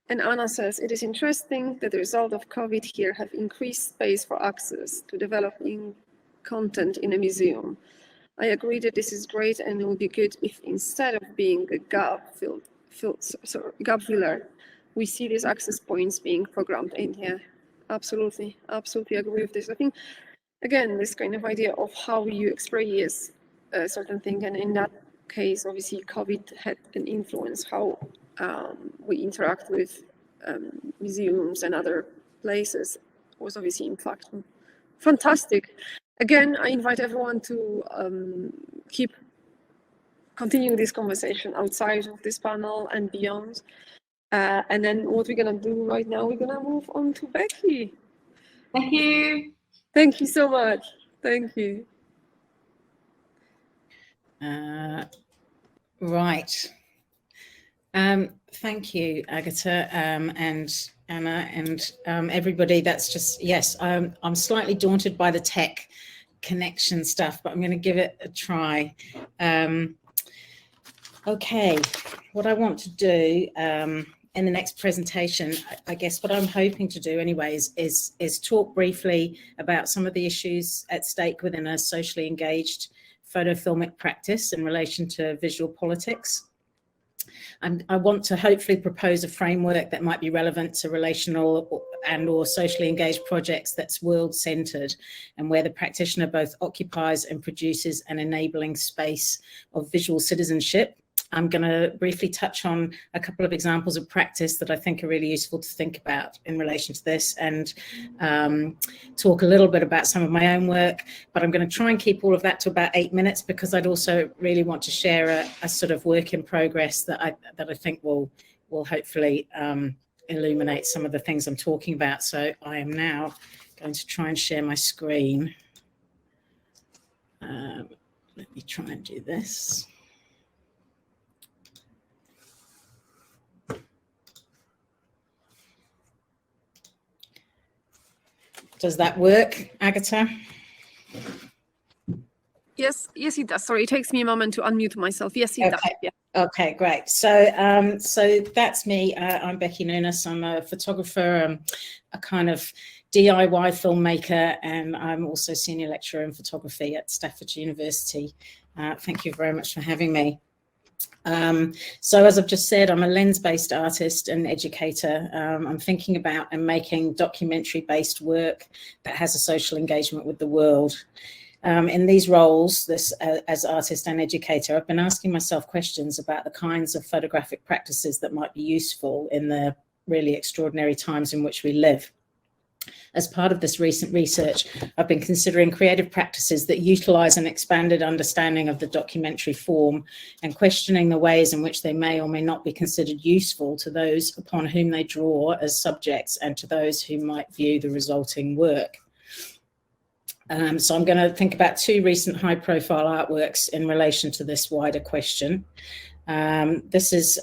Anna says, it is interesting that the result of COVID here have increased space for access to developing content in a museum. I agree that this is great, and it would be good if instead of being a gap filler, we see these access points being programmed in here. Absolutely, absolutely agree with this. I think, again, this kind of idea of how you experience a certain thing, and in that case, obviously, COVID had an influence how we interact with museums and other places was obviously impactful. Fantastic. Again, I invite everyone to keep continuing this conversation outside of this panel and beyond. And then what we're going to do right now, we're going to move on to Becky. Thank you. Thank you so much. Thank you. Right. Thank you, Agatha and Anna and everybody. That's just, yes, I'm slightly daunted by the tech connection stuff, but I'm going to give it a try. Okay, what I want to do in the next presentation, I guess what I'm hoping to do anyways is talk briefly about some of the issues at stake within a socially engaged photofilmic practice in relation to visual politics. And I want to hopefully propose a framework that might be relevant to relational and or socially engaged projects that's world-centered and where the practitioner both occupies and produces an enabling space of visual citizenship. I'm going to briefly touch on a couple of examples of practice that I think are really useful to think about in relation to this, and talk a little bit about some of my own work, but I'm going to try and keep all of that to about 8 minutes because I'd also really want to share a sort of work in progress that I think will hopefully illuminate some of the things I'm talking about. So I am now going to try and share my screen. Let me try and do this. Does that work, Agatha? Yes, it does. Sorry, it takes me a moment to unmute myself. Yes, it does. Yeah. Okay, great. So, so that's me. I'm Becky Nunes. I'm a photographer, a kind of DIY filmmaker, and I'm also senior lecturer in photography at Stafford University. Thank you very much for having me. So as I've just said, I'm a lens-based artist and educator. I'm thinking about and making documentary-based work that has a social engagement with the world. In these roles, as artist and educator, I've been asking myself questions about the kinds of photographic practices that might be useful in the really extraordinary times in which we live. As part of this recent research, I've been considering creative practices that utilize an expanded understanding of the documentary form and questioning the ways in which they may or may not be considered useful to those upon whom they draw as subjects and to those who might view the resulting work. So I'm going to think about two recent high-profile artworks in relation to this wider question. This is,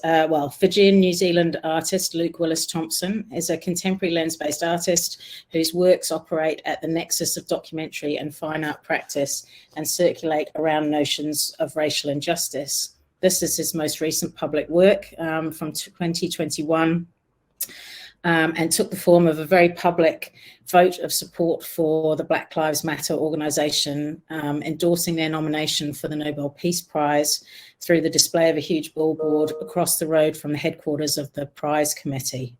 Fijian New Zealand artist Luke Willis-Thompson is a contemporary lens-based artist whose works operate at the nexus of documentary and fine art practice and circulate around notions of racial injustice. This is his most recent public work from 2021. And took the form of a very public vote of support for the Black Lives Matter organisation, endorsing their nomination for the Nobel Peace Prize through the display of a huge billboard across the road from the headquarters of the prize committee.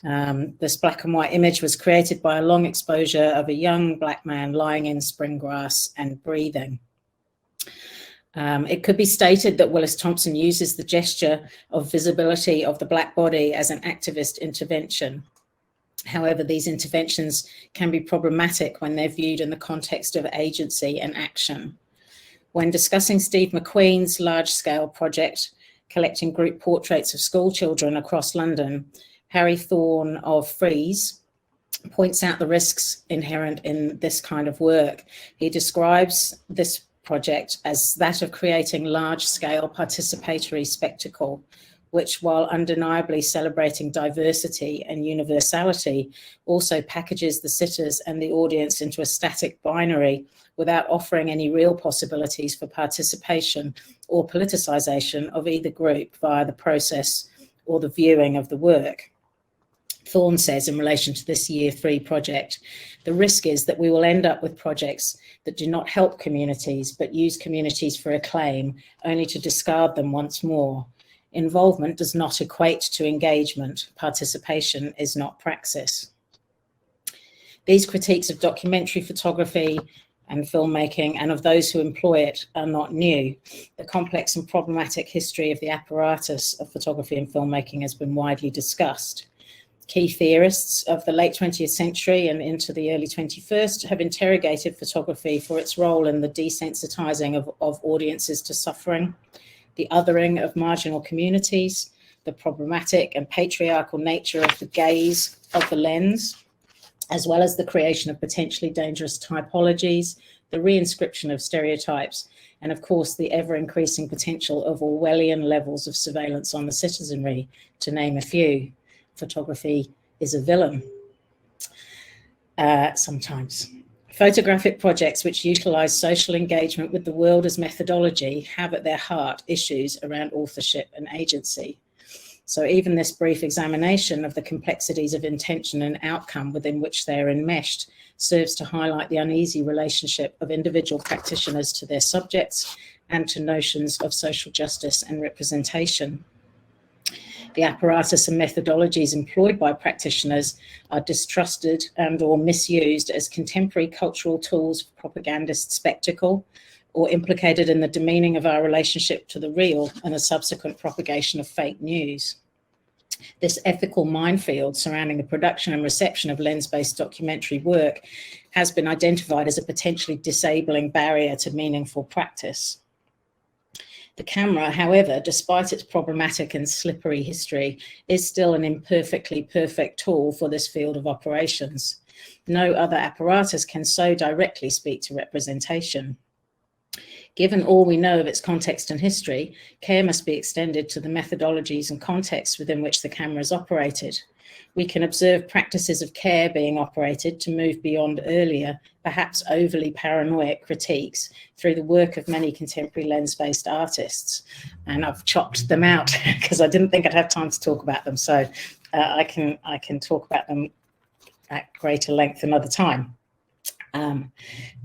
This black and white image was created by a long exposure of a young black man lying in spring grass and breathing. It could be stated that Willis-Thompson uses the gesture of visibility of the black body as an activist intervention. However, these interventions can be problematic when they're viewed in the context of agency and action. When discussing Steve McQueen's large-scale project collecting group portraits of school children across London, Harry Thorne of Freeze points out the risks inherent in this kind of work. He describes this project as that of creating large-scale participatory spectacle, which, while undeniably celebrating diversity and universality, also packages the sitters and the audience into a static binary without offering any real possibilities for participation or politicization of either group via the process or the viewing of the work. Thorne says in relation to this Year 3 project, the risk is that we will end up with projects that do not help communities, but use communities for acclaim, only to discard them once more. Involvement does not equate to engagement. Participation is not praxis. These critiques of documentary photography and filmmaking and of those who employ it are not new. The complex and problematic history of the apparatus of photography and filmmaking has been widely discussed. Key theorists of the late 20th century and into the early 21st have interrogated photography for its role in the desensitizing of audiences to suffering, the othering of marginal communities, the problematic and patriarchal nature of the gaze of the lens, as well as the creation of potentially dangerous typologies, the reinscription of stereotypes, and of course the ever-increasing potential of Orwellian levels of surveillance on the citizenry, to name a few. Photography is a villain, sometimes. Photographic projects which utilize social engagement with the world as methodology have at their heart issues around authorship and agency. So even this brief examination of the complexities of intention and outcome within which they are enmeshed serves to highlight the uneasy relationship of individual practitioners to their subjects and to notions of social justice and representation. The apparatus and methodologies employed by practitioners are distrusted and or misused as contemporary cultural tools for propagandist spectacle, or implicated in the demeaning of our relationship to the real and the subsequent propagation of fake news. This ethical minefield surrounding the production and reception of lens-based documentary work has been identified as a potentially disabling barrier to meaningful practice. The camera, however, despite its problematic and slippery history, is still an imperfectly perfect tool for this field of operations. No other apparatus can so directly speak to representation. Given all we know of its context and history, care must be extended to the methodologies and contexts within which the camera is operated. We can observe practices of care being operated to move beyond earlier, perhaps overly paranoid critiques through the work of many contemporary lens-based artists. And I've chopped them out because I didn't think I'd have time to talk about them. So I can talk about them at greater length another time.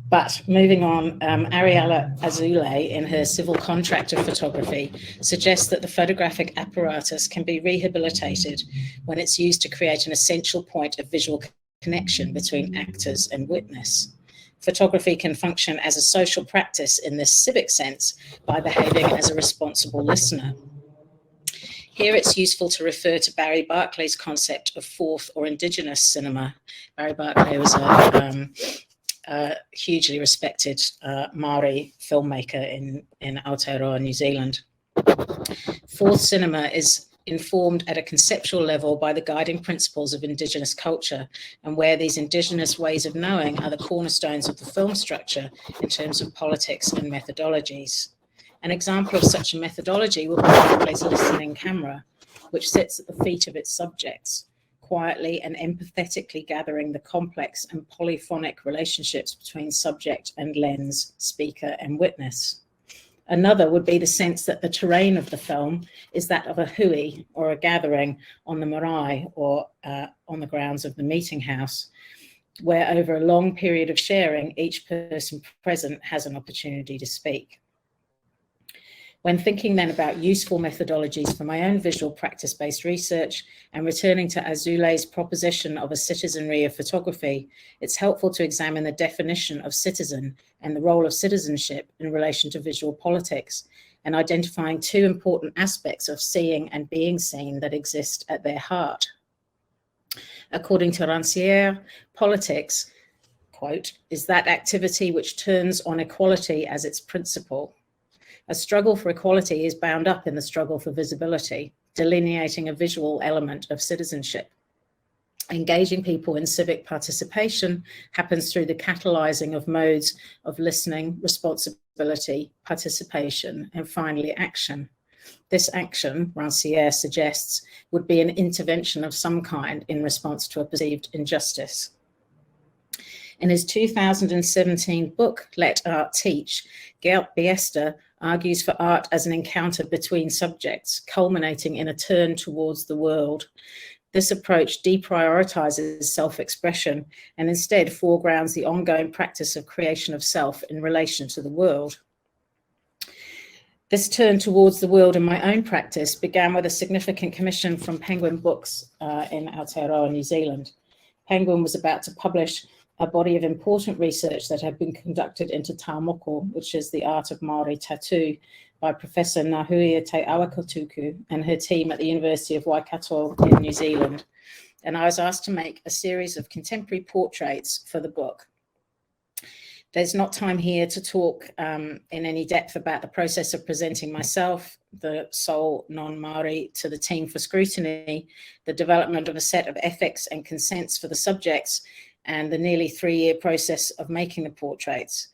But moving on, Ariella Azule, in her Civil Contract of Photography, suggests that the photographic apparatus can be rehabilitated when it's used to create an essential point of visual connection between actors and witness. Photography can function as a social practice in this civic sense by behaving as a responsible listener. Here it's useful to refer to Barry Barclay's concept of fourth or indigenous cinema. Barry Barclay was a hugely respected Maori filmmaker in Aotearoa, New Zealand. Fourth cinema is informed at a conceptual level by the guiding principles of Indigenous culture, and where these Indigenous ways of knowing are the cornerstones of the film structure in terms of politics and methodologies. An example of such a methodology will be Barclay's listening camera, which sits at the feet of its subjects, quietly and empathetically gathering the complex and polyphonic relationships between subject and lens, speaker and witness. Another would be the sense that the terrain of the film is that of a hui, or a gathering on the marae, or on the grounds of the meeting house, where over a long period of sharing, each person present has an opportunity to speak. When thinking then about useful methodologies for my own visual practice-based research and returning to Azule's proposition of a citizenry of photography, it's helpful to examine the definition of citizen and the role of citizenship in relation to visual politics, and identifying two important aspects of seeing and being seen that exist at their heart. According to Rancière, politics, quote, is that activity which turns on equality as its principle. A struggle for equality is bound up in the struggle for visibility, delineating a visual element of citizenship. Engaging people in civic participation happens through the catalyzing of modes of listening, responsibility, participation, and finally action. This action, Rancière suggests, would be an intervention of some kind in response to a perceived injustice. In his 2017 book, Let Art Teach, Geert Biester argues for art as an encounter between subjects, culminating in a turn towards the world. This approach deprioritizes self-expression and instead foregrounds the ongoing practice of creation of self in relation to the world. This turn towards the world in my own practice began with a significant commission from Penguin Books in Aotearoa, New Zealand. Penguin was about to publish a body of important research that had been conducted into taumoko, which is the art of Māori tattoo, by Professor Ngahuia Te Awakatuku and her team at the University of Waikato in New Zealand. And I was asked to make a series of contemporary portraits for the book. There's not time here to talk in any depth about the process of presenting myself, the sole non-Māori, to the team for scrutiny, the development of a set of ethics and consents for the subjects, and the nearly 3-year process of making the portraits.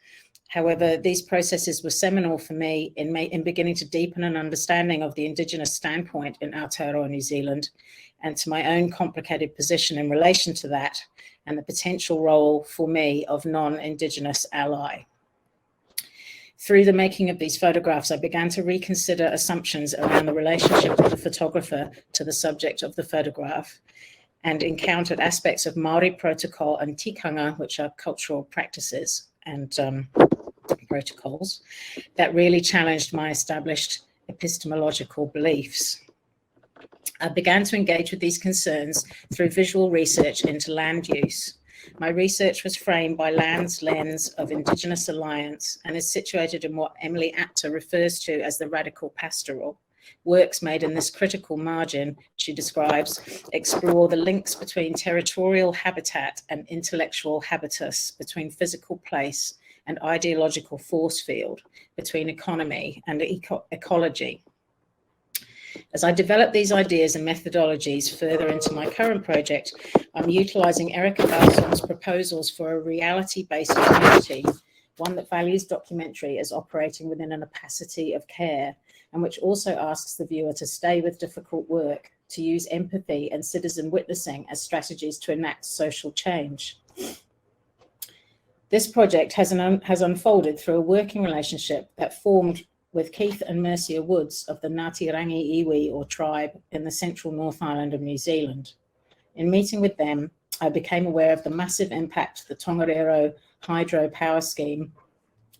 However, these processes were seminal for me in beginning to deepen an understanding of the Indigenous standpoint in Aotearoa, New Zealand, and to my own complicated position in relation to that, and the potential role for me of non-Indigenous ally. Through the making of these photographs, I began to reconsider assumptions around the relationship of the photographer to the subject of the photograph, and encountered aspects of Māori protocol and tikanga, which are cultural practices and protocols, that really challenged my established epistemological beliefs. I began to engage with these concerns through visual research into land use. My research was framed by land's lens of Indigenous alliance and is situated in what Emily Apter refers to as the radical pastoral. Works made in this critical margin, she describes, explore the links between territorial habitat and intellectual habitus, between physical place and ideological force field, between economy and ecology. As I develop these ideas and methodologies further into my current project, I'm utilising Erica Balson's proposals for a reality-based community, one that values documentary as operating within an opacity of care, and which also asks the viewer to stay with difficult work, to use empathy and citizen witnessing as strategies to enact social change. This project has unfolded through a working relationship that formed with Keith and Mercia Woods of the Ngāti Rangi Iwi, or tribe, in the central North Island of New Zealand. In meeting with them, I became aware of the massive impact the Tongariro hydro power scheme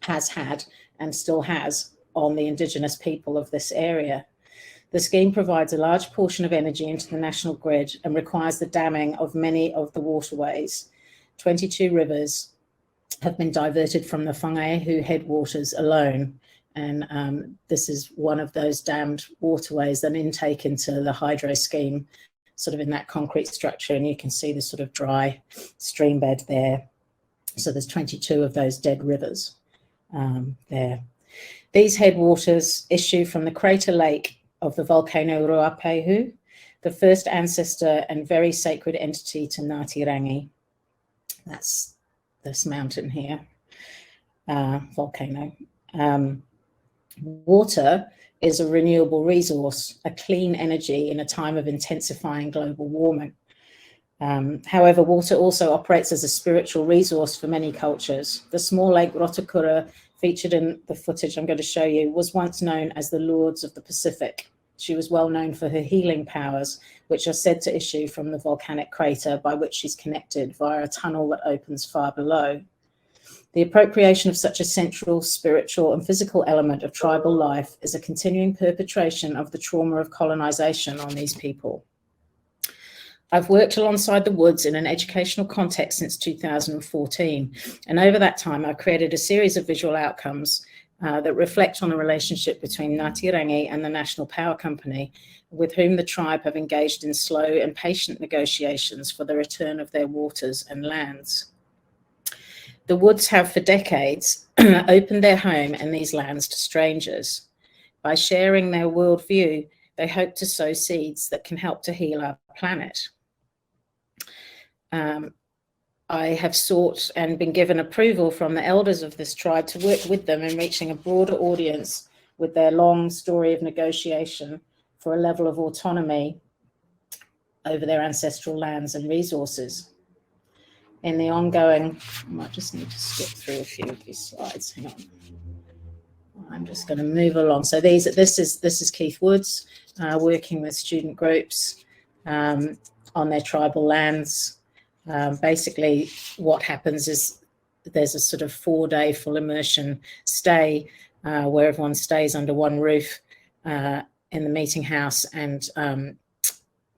has had and still has on the Indigenous people of this area. The scheme provides a large portion of energy into the national grid and requires the damming of many of the waterways. 22 rivers have been diverted from the Whangaehu headwaters alone. And this is one of those dammed waterways, an intake into the hydro scheme, sort of in that concrete structure. And you can see the sort of dry stream bed there. So there's 22 of those dead rivers there. These headwaters issue from the crater lake of the volcano Ruapehu, the first ancestor and very sacred entity to Ngāti Rangi. That's this mountain here, volcano. Water is a renewable resource, a clean energy in a time of intensifying global warming. However, water also operates as a spiritual resource for many cultures. The small lake Rotakura, featured in the footage I'm going to show you, was once known as the Lourdes of the Pacific. She was well known for her healing powers, which are said to issue from the volcanic crater by which she's connected via a tunnel that opens far below. The appropriation of such a central, spiritual and physical element of tribal life is a continuing perpetration of the trauma of colonization on these people. I've worked alongside the Woods in an educational context since 2014, and over that time I've created a series of visual outcomes that reflect on the relationship between Ngāti Rangi and the National Power Company, with whom the tribe have engaged in slow and patient negotiations for the return of their waters and lands. The Woods have for decades opened their home and these lands to strangers. By sharing their worldview, they hope to sow seeds that can help to heal our planet. I have sought and been given approval from the elders of this tribe to work with them in reaching a broader audience with their long story of negotiation for a level of autonomy over their ancestral lands and resources. In the ongoing, I might just need to skip through a few of these slides. Hang on. I'm just going to move along. So this is Keith Woods working with student groups on their tribal lands. Basically, what happens is there's a sort of 4-day full immersion stay where everyone stays under one roof in the meeting house, and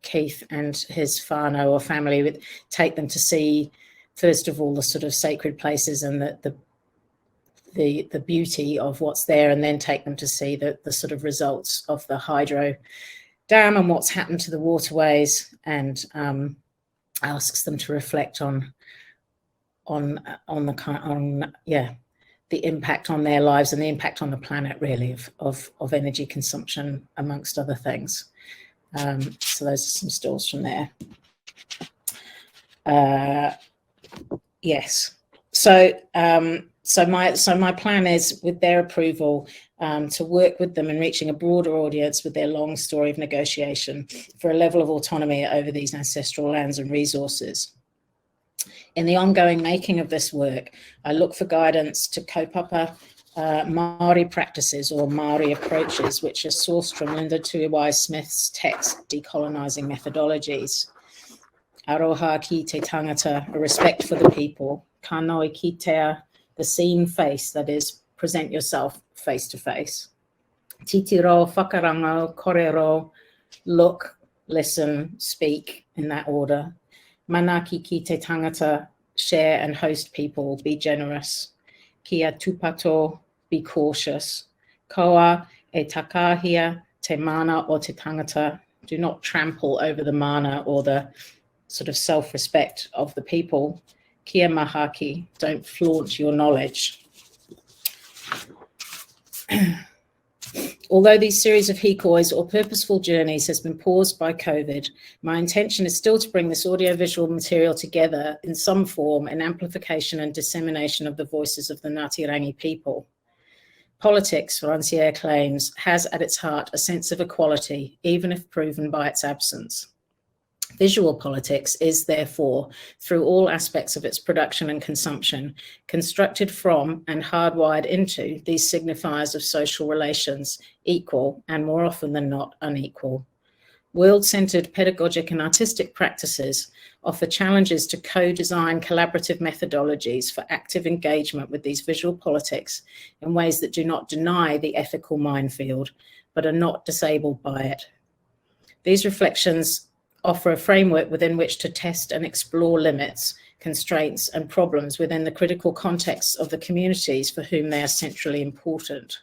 Keith and his whānau or family would take them to see, first of all, the sort of sacred places and the beauty of what's there, and then take them to see the sort of results of the hydro dam and what's happened to the waterways, and asks them to reflect on the impact on their lives and the impact on the planet, really, of energy consumption, amongst other things. So those are some stills from there. Yes. So my plan is, with their approval, to work with them in reaching a broader audience with their long story of negotiation for a level of autonomy over these ancestral lands and resources. In the ongoing making of this work, I look for guidance to kaupapa Māori practices or Māori approaches, which are sourced from Linda Tuiwai Smith's text, Decolonising Methodologies. Aroha ki te tangata, a respect for the people. Kanoi ki tea, the seen face, that is, present yourself face to face. Titiro, whakarango, korero, look, listen, speak, in that order. Manaki ki te tangata, share and host people, be generous. Kia tupato, be cautious. Koa e takahia, te mana o te tangata, do not trample over the mana or the sort of self-respect of the people. Kia mahaki, don't flaunt your knowledge. Although these series of hikois or purposeful journeys has been paused by COVID, my intention is still to bring this audiovisual material together in some form in amplification and dissemination of the voices of the Ngāti Rangi people. Politics, Rancière claims, has at its heart a sense of equality, even if proven by its absence. Visual politics is, therefore, through all aspects of its production and consumption, constructed from and hardwired into these signifiers of social relations, equal and, more often than not, unequal. World-centered pedagogic and artistic practices offer challenges to co-design collaborative methodologies for active engagement with these visual politics in ways that do not deny the ethical minefield, but are not disabled by it. These reflections offer a framework within which to test and explore limits, constraints, and problems within the critical contexts of the communities for whom they are centrally important.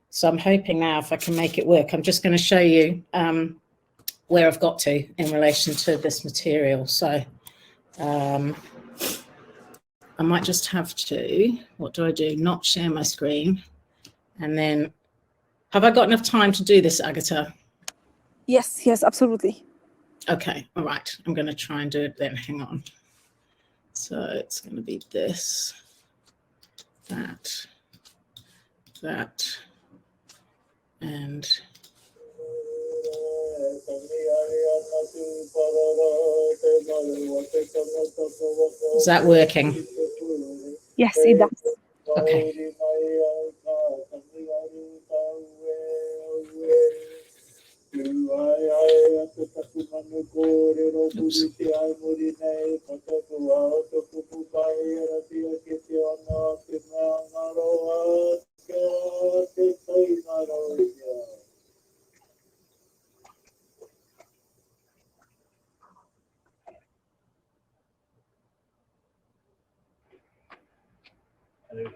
So I'm hoping now, if I can make it work, I'm just going to show you where I've got to in relation to this material. So I might just have to, what do I do? Not share my screen. And then, have I got enough time to do this, Agatha? Yes, absolutely. Okay, all right. I'm going to try and do it then. Hang on. So it's going to be this, that, and is that working? Yes, it does. Okay. Oops.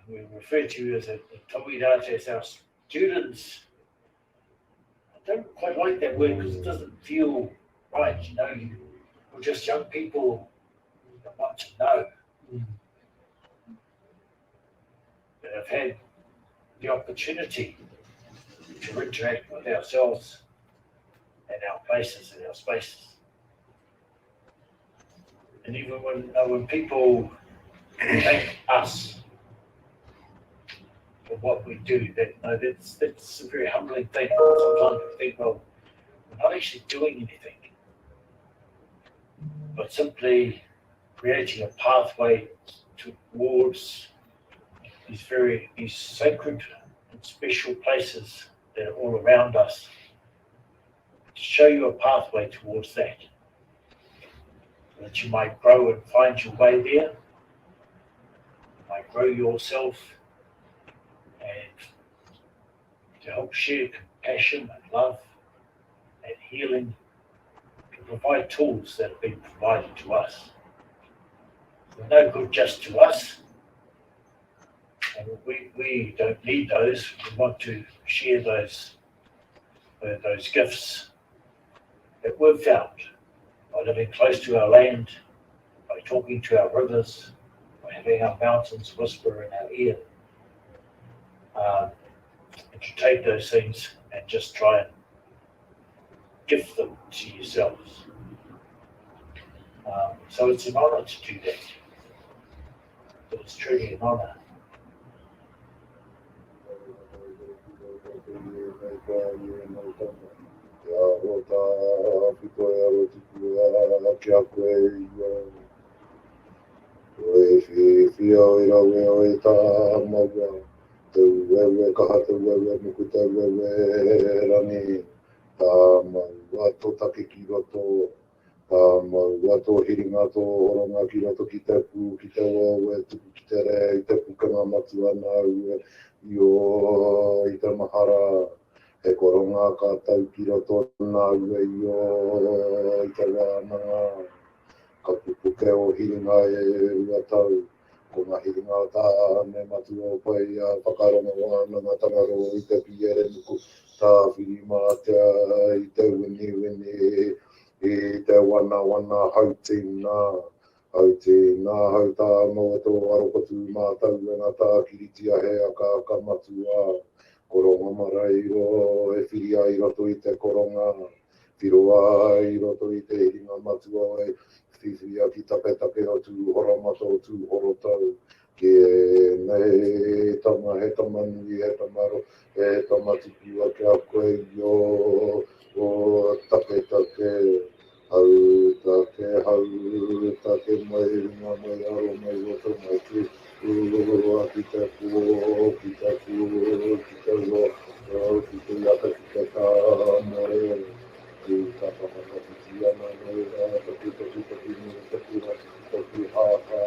We refer to you as a Tomidates, our students. I don't quite like that word because it doesn't feel right, you know. We're just young people that want to know. and have had the opportunity to interact with ourselves and our places and our spaces. And even when people thank us for what we do, that's a very humbling thing. Sometimes we think, well, we're not actually doing anything, but simply creating a pathway towards these sacred and special places that are all around us, to show you a pathway towards that, so that you might grow and find your way there, you might grow yourself, and to help share compassion and love and healing, to provide tools that have been provided to us. They're no good just to us, and we don't need those. We want to share those gifts that we've found by living close to our land, by talking to our rivers, by having our mountains whisper in our ear. And to take those things and just try and gift them to yourselves. So it's an honor to do that. It's truly an honor. Wato hiringa to horonga ki roto ki te pū, ki te o, e tuku ki te re, I te pukanga matu ana ue, I o, I te mahara, e koronga ka tau ki roto nā ue, I o, I te wānanga, ka pupuke o hiringa e ua tau, ko ngā hiringa tā me matu o pai a whakaronga wānanga tangaro I te piere nuku, tā whirimātea I te wini, I te wana hautina, hau tā maua tō arokotu mātau e ngā tā kiritia he aka matua. Koronga marai o e whiria I roto I te koronga, whiroa I roto I te hiringa matua e whiwhia ki tapetake o tū horomato o tū horotau. Ke nei tama he tamanui he tamaro e tamatipiwa ke a koe o tapetake. Hau take mai ringa mai aro mai roto mai ki ua ki te pū, ki te ua, ki te iata ki te tā more, ki tā pahaka ana mai rā, taki ni, taki hāka,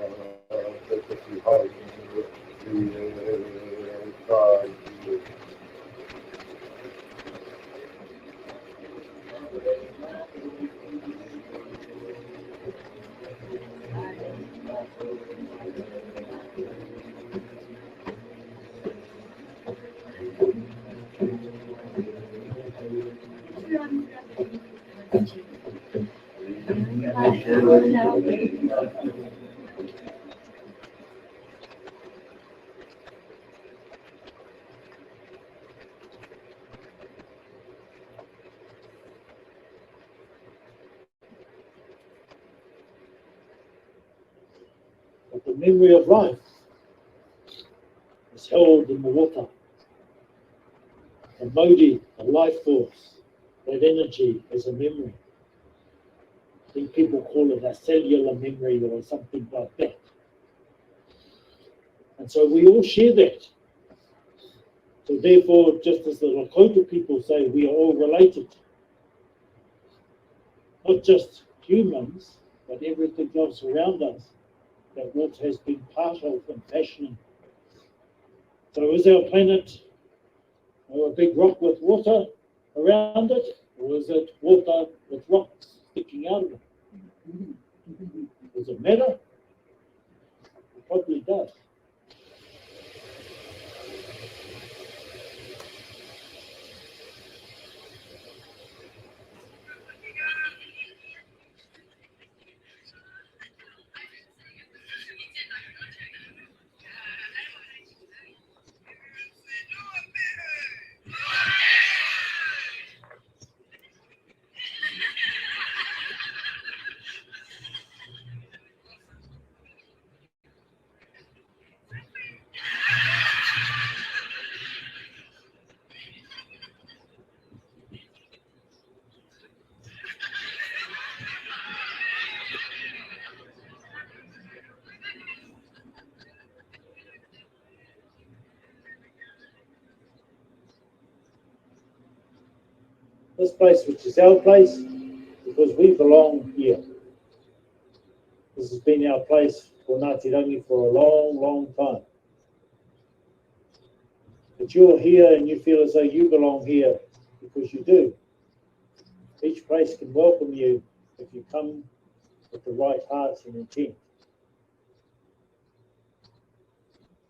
taki hāi, I tā I But the memory of life is held in the water. The modi, the life force, that energy is a memory. I think people call it a cellular memory or something like that. And so we all share that. So therefore, just as the Lakota people say, we are all related. Not just humans, but everything else around us that water has been part of and fashioning. So is our planet a big rock with water around it, or is it water with rocks sticking out of it? Does it matter? It probably does. This place, which is our place, because we belong here. This has been our place for Ngāti Rangi for a long, long time. But you're here and you feel as though you belong here because you do. Each place can welcome you if you come with the right heart and intent.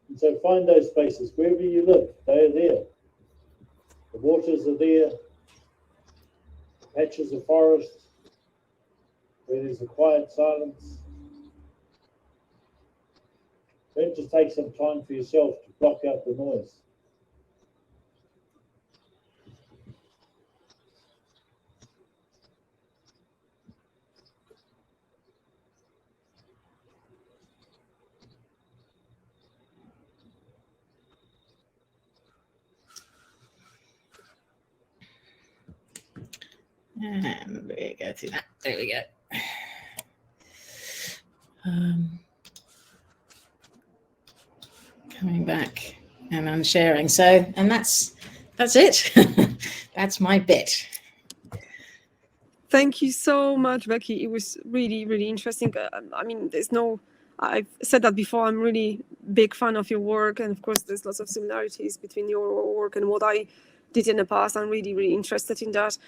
And so find those spaces wherever you live, they are there. The waters are there, patches of forest, where there's a quiet silence. Learn to take some time for yourself to block out the noise. And we go through that. There we go. Coming back and unsharing. So, and that's it. That's my bit. Thank you so much, Becky. It was really, really interesting. I mean, I've said that before, I'm really big fan of your work. And of course, there's lots of similarities between your work and what I did in the past. I'm really, really interested in that.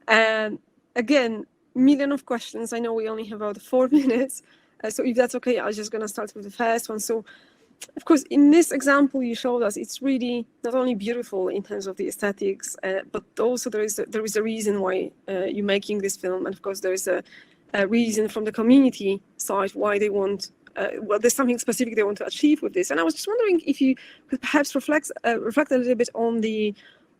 And again, million of questions. I know we only have about 4 minutes. So if that's okay, I'm just going to start with the first one. So, of course, in this example you showed us, it's really not only beautiful in terms of the aesthetics, but also there is a reason why you're making this film. And of course, there is a reason from the community side why they want, well, there's something specific they want to achieve with this. And I was just wondering if you could perhaps reflect a little bit on the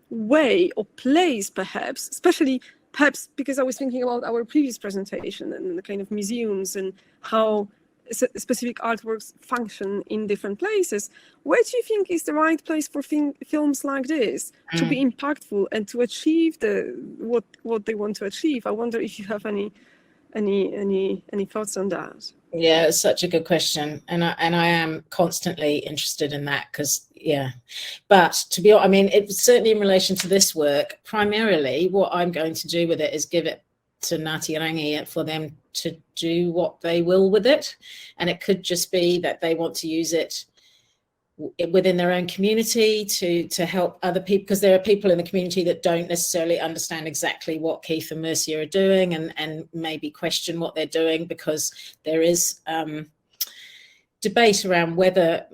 way or place, perhaps, especially perhaps because I was thinking about our previous presentation and the kind of museums and how specific artworks function in different places. Where do you think is the right place for films like this to be impactful and to achieve what they want to achieve? I wonder if you have any thoughts on that. Yeah, it's such a good question, and I am constantly interested in that because but to be honest, I mean, it's certainly in relation to this work. Primarily, what I'm going to do with it is give it to Ngāti Rangi for them to do what they will with it, and it could just be that they want to use it within their own community to help other people, because there are people in the community that don't necessarily understand exactly what Keith and Mercia are doing and maybe question what they're doing, because there is debate around whether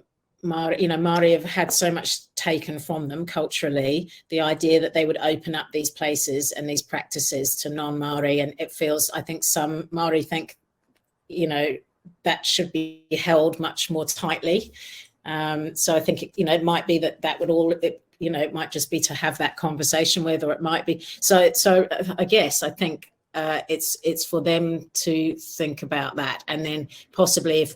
Māori have had so much taken from them culturally, the idea that they would open up these places and these practices to non-Māori, and it feels, I think some Māori think, that should be held much more tightly. So I think, it might be that would all, it might just be to have that conversation with, or it might be. So I guess I think it's for them to think about that, and then possibly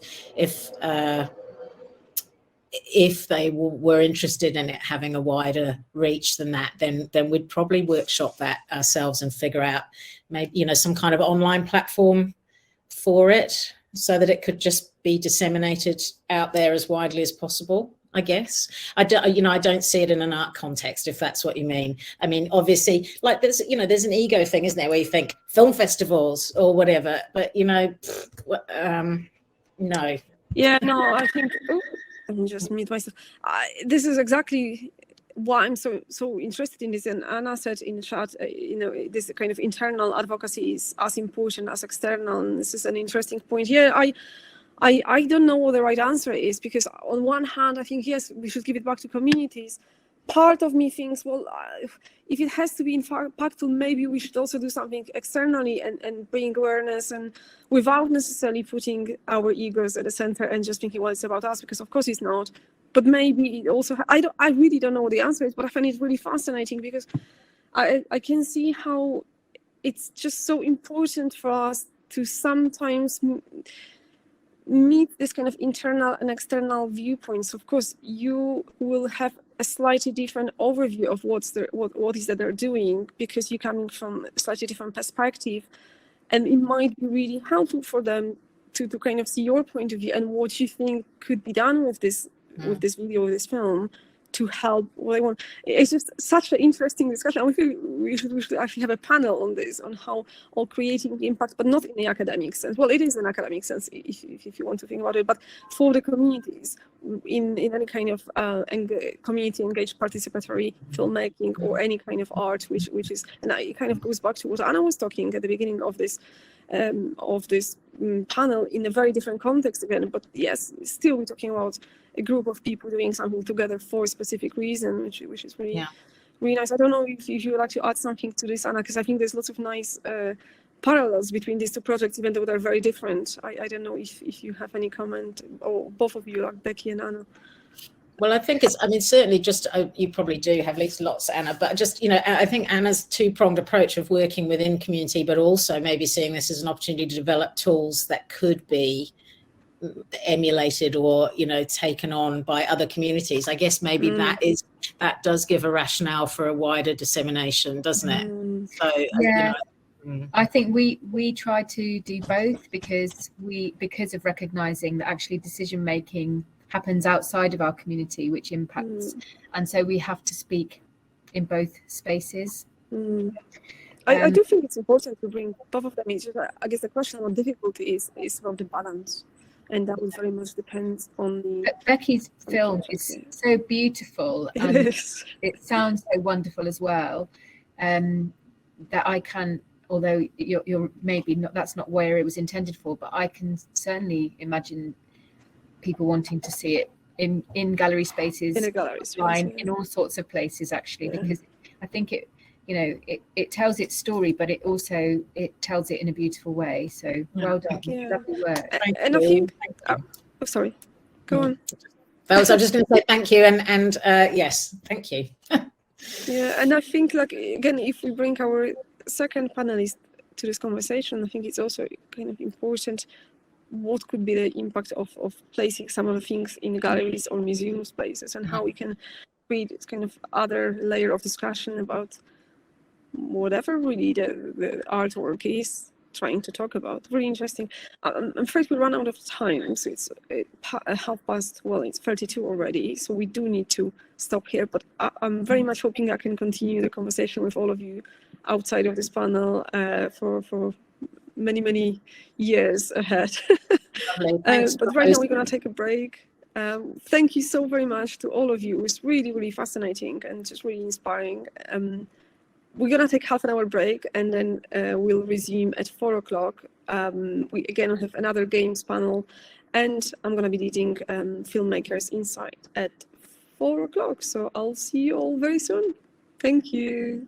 if they were interested in it having a wider reach than that, then we'd probably workshop that ourselves and figure out maybe, some kind of online platform for it, so that it could just be disseminated out there as widely as possible, I guess. I don't see it in an art context, if that's what you mean. I mean, obviously, like there's an ego thing, isn't there, where you think film festivals or whatever, but no. Yeah, no, I think, let me just mute myself. This is exactly why I'm so interested in this. And Anna said in the chat, this kind of internal advocacy is as important as external. And this is an interesting point. Yeah, I don't know what the right answer is, because on one hand, I think, yes, we should give it back to communities. Part of me thinks, well, if it has to be impactful, maybe we should also do something externally and bring awareness, and without necessarily putting our egos at the center and just thinking, well, it's about us, because of course it's not. But maybe it also, I really don't know what the answer is, but I find it really fascinating, because I can see how it's just so important for us to sometimes meet this kind of internal and external viewpoints. Of course, you will have a slightly different overview of what is that they're doing, because you're coming from a slightly different perspective, and it might be really helpful for them to kind of see your point of view and what you think could be done with this video, with this film, to help what they want. It's just such an interesting discussion. We feel we should actually have a panel on this, on how all creating impact, but not in the academic sense. Well, it is an academic sense if you want to think about it, but for the communities, in any kind of community engaged participatory filmmaking or any kind of art, which is, and it kind of goes back to what Anna was talking at the beginning of this panel, in a very different context again, but yes, still we're talking about a group of people doing something together for a specific reason, which is really, really nice. I don't know if you would like to add something to this, Anna, because I think there's lots of nice parallels between these two projects, even though they're very different. I don't know if you have any comment, or both of you, like Becky and Anna. Well, I think it's, I mean, certainly just, you probably do have at least lots, Anna, but just, you know, I think Anna's two-pronged approach of working within community, but also maybe seeing this as an opportunity to develop tools that could be emulated or, you know, taken on by other communities. I guess maybe that does give a rationale for a wider dissemination, doesn't it? So, yeah. You know, I think we try to do both because of recognizing that actually decision making happens outside of our community, which impacts, and so we have to speak in both spaces. I do think it's important to bring both of them. It's just, I guess the question of difficulty is about the balance, and that will very much depend on the. But Becky's film is so beautiful, and it sounds so wonderful as well, that I can. Although you're maybe not, that's not where it was intended for, but I can certainly imagine people wanting to see it in gallery spaces, in a gallery space, in all sorts of places actually, because I think it, you know, it tells its story, but it also tells it in a beautiful way. So well done, lovely work. And I think, oh, sorry, go on. I was just going to say thank you, and yes, thank you. Yeah, and I think, like, again, if we bring our second panelist to this conversation, I think it's also kind of important what could be the impact of placing some of the things in galleries or museum spaces, and how we can create this kind of other layer of discussion about whatever really the artwork is trying to talk about. Really interesting. I'm afraid we run out of time, so it's 32:30, well, it's 32 already, so we do need to stop here, but I'm very much hoping I can continue the conversation with all of you outside of this panel for many years ahead. But right now we're going to take a break. Thank you so very much to all of you. It was really fascinating and just really inspiring. We're going to take half an hour break, and then we'll resume at 4 o'clock. We again have another games panel, and I'm going to be leading Filmmakers Insight at 4 o'clock. So I'll see you all very soon. Thank you.